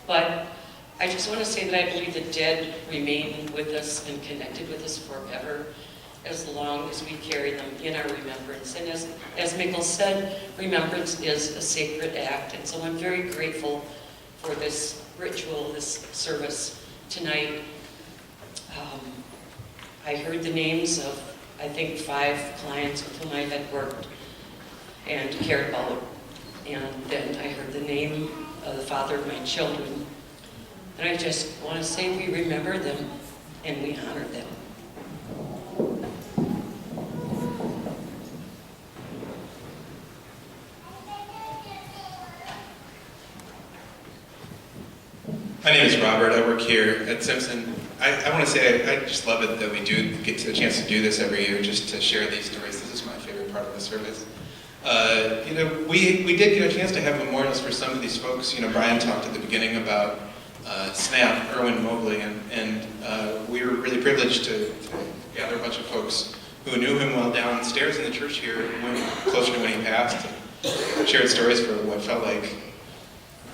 But I just want to say that I believe the dead remain with us and connected with us forever, as long as we carry them in our remembrance. And as Mikkel said, remembrance is a sacred act. And so I'm very grateful for this ritual, this service tonight. I heard the names of, I think, 5 clients with whom I had worked and cared about. And then I heard the name of the father of my children. And I just want to say we remember them and we honor them. My name is Robert. I work here at Simpson. I want to say I just love it that we do get to a chance to do this every year, just to share these stories. This is my favorite part of the service. We did get a chance to have memorials for some of these folks. Brian talked at the beginning about SNAP, Erwin Mobley, and we were really privileged to gather a bunch of folks who knew him well downstairs in the church here, closer to when he passed, and shared stories for what felt like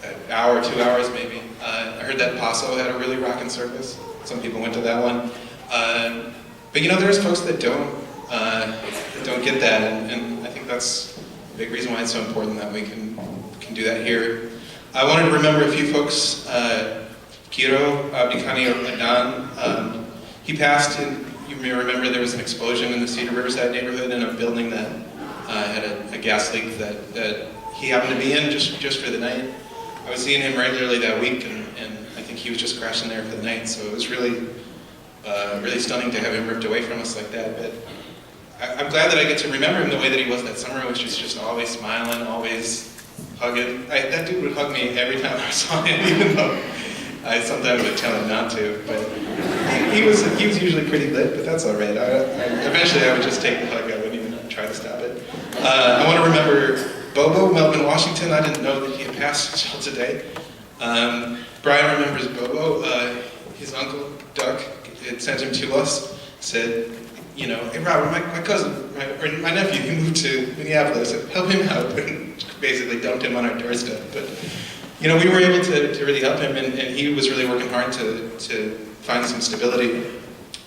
an hour, 2 hours maybe. I heard that Paso had a really rocking service. Some people went to that one. But there's folks that don't get that, and I think that's a big reason why it's so important that we can do that here. I wanted to remember a few folks. Kiro Abdikani Adan, he passed, and you may remember there was an explosion in the Cedar Riverside neighborhood in a building that had a gas leak that he happened to be in just for the night. I was seeing him regularly that week, and I think he was just crashing there for the night, so it was really stunning to have him ripped away from us like that. But I'm glad that I get to remember him the way that he was that summer, which was just always smiling, always hugging. That dude would hug me every time I saw him, even though I sometimes would tell him not to. But he was usually pretty lit, but that's all right. Eventually I would just take the hug. I wouldn't even try to stop it. I want to remember Bobo, Melvin Washington. I didn't know that he had passed until today. Brian remembers Bobo. His uncle, Duck, had sent him to us, said, hey Robert, my cousin, my nephew, he moved to Minneapolis, help him out, and basically dumped him on our doorstep. But, we were able to really help him, and he was really working hard to find some stability.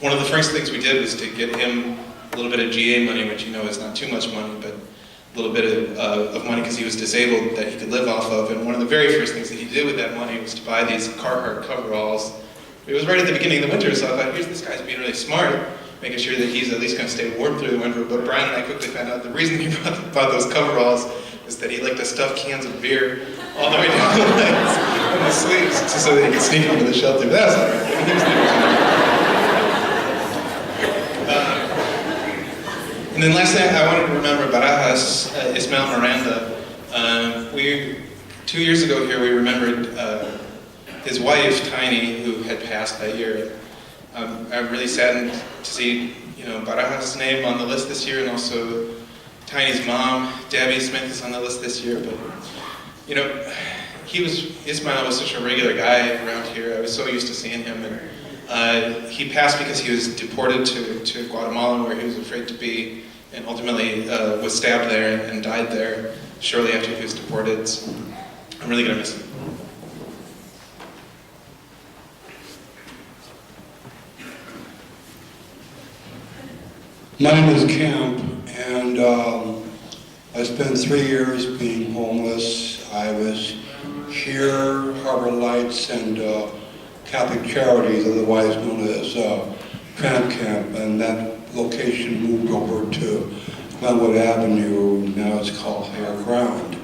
One of the first things we did was to get him a little bit of GA money, which is not too much money, but a little bit of money because he was disabled that he could live off of. And one of the very first things that he did with that money was to buy these Carhartt coveralls. It was right at the beginning of the winter, so I thought, here's this guy's being really smart, making sure that he's at least going to stay warm through the winter. But Brian and I quickly found out the reason he bought those coveralls is that he liked to stuff cans of beer all the way down the legs and the sleeves so that he could sneak into the shelter. But that's all right. He was And then last night, I wanted to remember Barajas Ismael Miranda. 2 years ago here, we remembered his wife, Tiny, who had passed that year. I'm really saddened to see, Barajas' name on the list this year, and also Tiny's mom, Debbie Smith, is on the list this year. But, Ismael was such a regular guy around here. I was so used to seeing him, and he passed because he was deported to Guatemala, where he was afraid to be, and ultimately was stabbed there and died there shortly after he was deported. So I'm really going to miss him. My name is Camp, and I spent 3 years being homeless. I was here, Harbor Lights, and Catholic Charities, otherwise known as Tramp Camp, and that location moved over to Glenwood Avenue. Now it's called Higher Ground.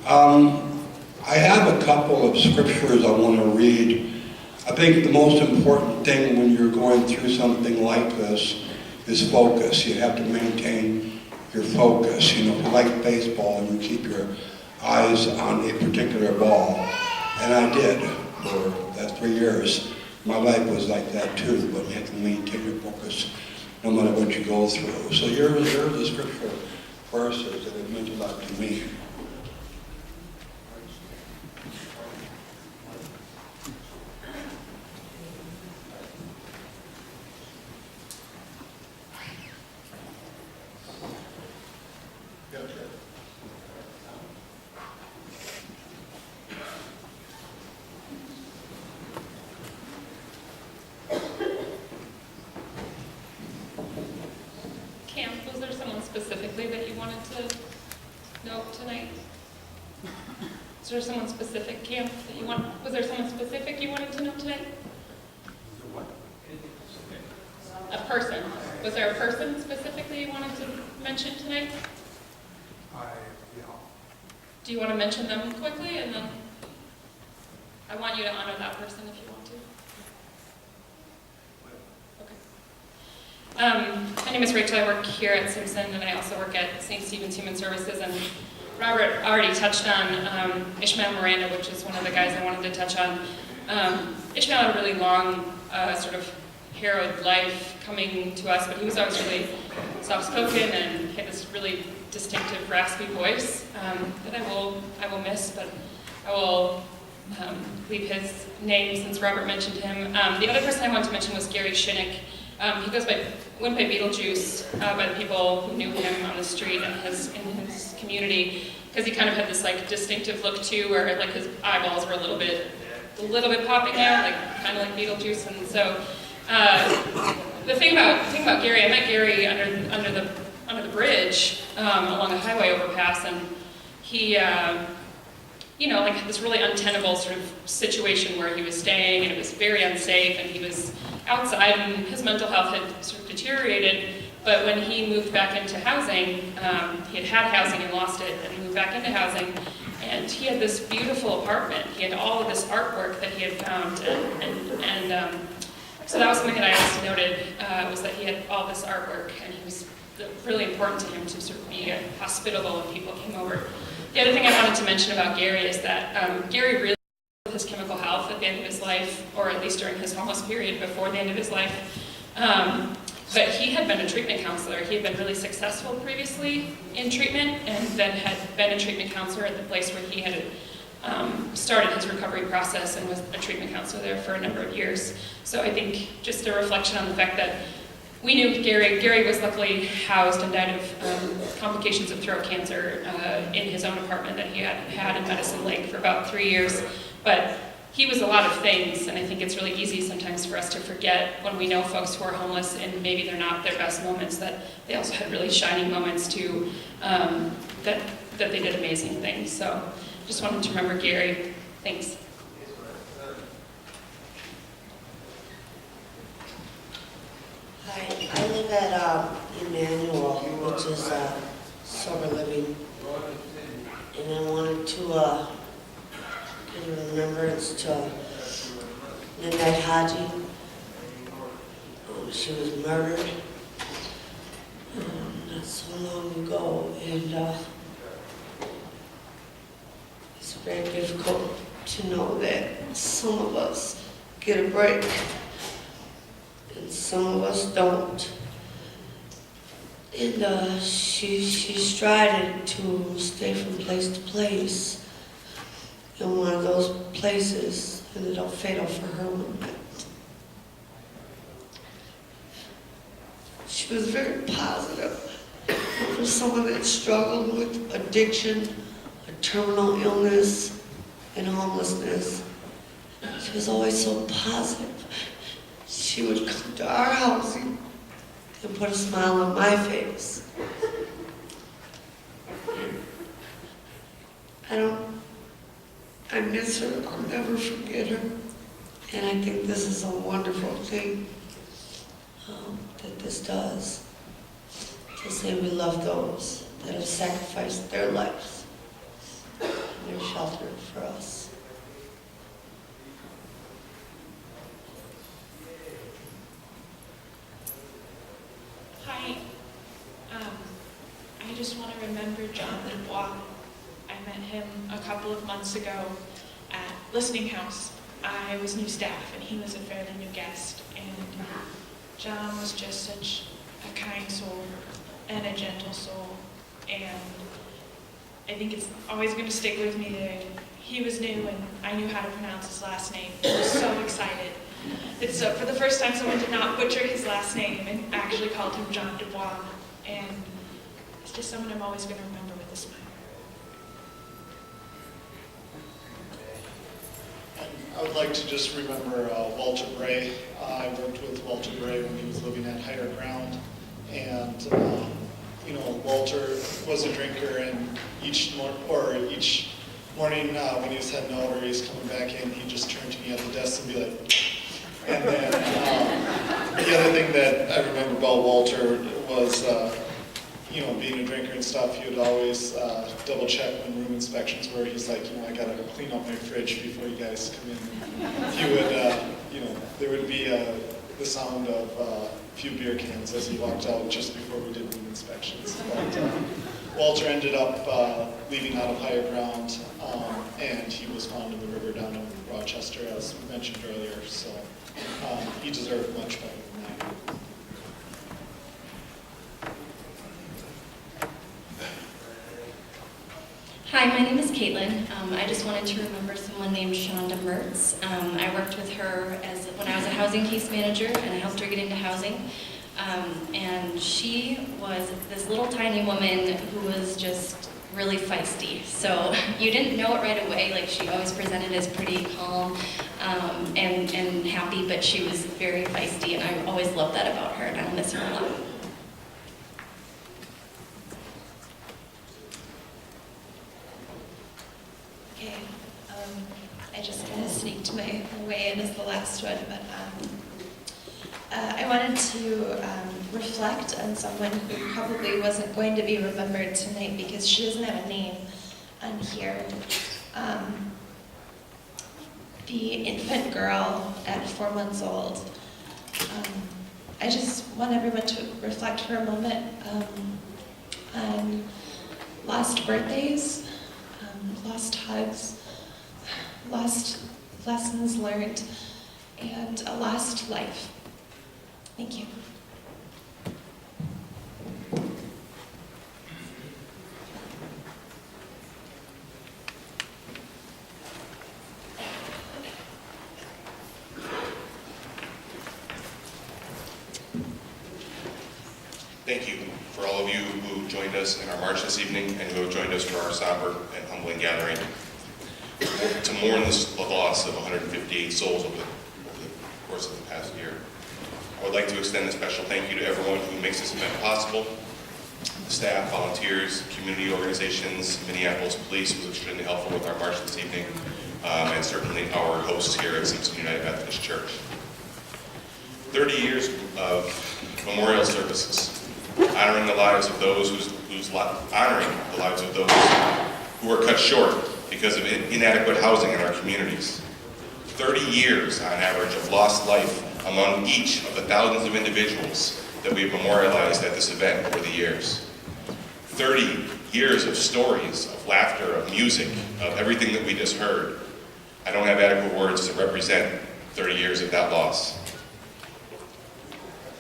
I have a couple of scriptures I want to read. I think the most important thing when you're going through something like this is focus. You have to maintain your focus. You know, if you like baseball, you keep your eyes on a particular ball. And I did for that 3 years. My life was like that too, but you have to maintain your focus no matter what you go through. So here's the scripture verses that have meant a lot to me. Camp, was there someone specifically that you wanted to note tonight? Is there someone specific, Camp, that you want? Was there someone specific you wanted to note tonight? A person. Was there a person specifically you wanted to mention tonight? Do you want to mention them quickly, and then I want you to honor that person if you want to. My name is Rachel. I work here at Simpson, and I also work at St. Stephen's Human Services. And Robert already touched on Ishmael Miranda, which is one of the guys I wanted to touch on. Ishmael had a really long, sort of harrowed life coming to us, but he was always really soft-spoken and had this really distinctive, raspy voice that I will miss, but I will leave his name since Robert mentioned him. The other person I wanted to mention was Gary Shinnick. He went by Beetlejuice by the people who knew him on the street and in his community, because he kind of had this like distinctive look too, where like his eyeballs were a little bit popping out, like kind of like Beetlejuice. And so the thing about Gary, I met Gary under the bridge along a highway overpass, and he like had this really untenable sort of situation where he was staying, and it was very unsafe, and he was outside, and his mental health had sort of deteriorated. But when he moved back into housing, he had housing and lost it, and he moved back into housing, and he had this beautiful apartment. He had all of this artwork that he had found, and so that was something that I also noted, was that he had all this artwork, and he was really important to him to sort of be hospitable when people came over. The other thing I wanted to mention about Gary is that Gary really with his chemical health at the end of his life, or at least during his homeless period before the end of his life. But he had been a treatment counselor. He had been really successful previously in treatment, and then had been a treatment counselor at the place where he had started his recovery process, and was a treatment counselor there for a number of years. So I think just a reflection on the fact that we knew Gary. Gary was luckily housed and died of complications of throat cancer in his own apartment that he had in Medicine Lake for about 3 years. But he was a lot of things, and I think it's really easy sometimes for us to forget when we know folks who are homeless and maybe they're not their best moments, that they also had really shining moments too, that they did amazing things. So just wanted to remember Gary. Thanks. Hi, I live at Emmanuel, which is sober living, and I wanted to give a remembrance to Midnight Haji. She was murdered not so long ago, and it's very difficult to know that some of us get a break and some of us don't. And she strided to stay from place to place. And one of those places ended up fatal for her one night. She was very positive for someone that struggled with addiction, a terminal illness, and homelessness. She was always so positive. She would come to our housing and put a smile on my face. I miss her, I'll never forget her. And I think this is a wonderful thing that this does, to say we love those that have sacrificed their lives and their shelter for us. Hi. I just want to remember John Dubois. I met him a couple of months ago at Listening House. I was new staff and he was a fairly new guest. And John was just such a kind soul and a gentle soul. And I think it's always going to stick with me that he was new and I knew how to pronounce his last name. I was so excited. It's for the first time someone did not butcher his last name and actually called him John Dubois. And it's just someone I'm always going to remember with a smile. I would like to just remember Walter Bray. I worked with Walter Bray when he was living at Higher Ground. And, Walter was a drinker, and each morning when he was heading out or he was coming back in, he'd just turn to me at the desk and be like, and then the other thing that I remember about Walter was, being a drinker and stuff, he would always double check when room inspections were. He's like, I gotta clean up my fridge before you guys come in. He would, there would be the sound of a few beer cans as he walked out just before we did room inspections. But Walter ended up leaving out of Higher Ground, and he was found in the river down in Rochester, as we mentioned earlier. So he deserved much better than that. Hi, my name is Caitlin. I just wanted to remember someone named Shonda Mertz. I worked with her when I was a housing case manager, and I helped her get into housing. And she was this little tiny woman who was just really feisty. So you didn't know it right away. Like, she always presented as pretty calm and happy, but she was very feisty, and I always loved that about her, and I'll miss her a lot. Okay, I just kind of sneaked my way in as the last one, but I wanted to reflect on someone who probably wasn't going to be remembered tonight because she doesn't have a name on here. The infant girl at 4 months old. I just want everyone to reflect for a moment on lost birthdays, lost hugs, lost lessons learned, and a lost life. Thank you. Thank you for all of you who joined us in our march this evening and who have joined us for our somber and humbling gathering to mourn the loss of 158 souls over the course of the past year. I would like to extend a special thank you to everyone who makes this event possible. The staff, volunteers, community organizations, Minneapolis Police was extremely helpful with our march this evening, and certainly our hosts here at Simpson United Methodist Church. 30 years of memorial services, honoring the lives of those honoring the lives of those who were cut short because of inadequate housing in our communities. 30 years on average of lost life among each of the thousands of individuals that we've memorialized at this event over the years. 30 years of stories, of laughter, of music, of everything that we just heard. I don't have adequate words to represent 30 years of that loss.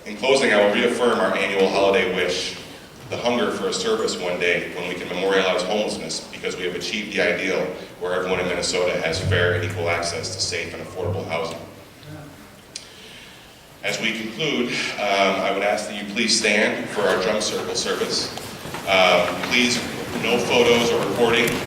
In closing, I will reaffirm our annual holiday wish, the hunger for a service one day when we can memorialize homelessness because we have achieved the ideal where everyone in Minnesota has fair and equal access to safe and affordable housing. As we conclude, I would ask that you please stand for our drum circle service. Please, no photos or recording.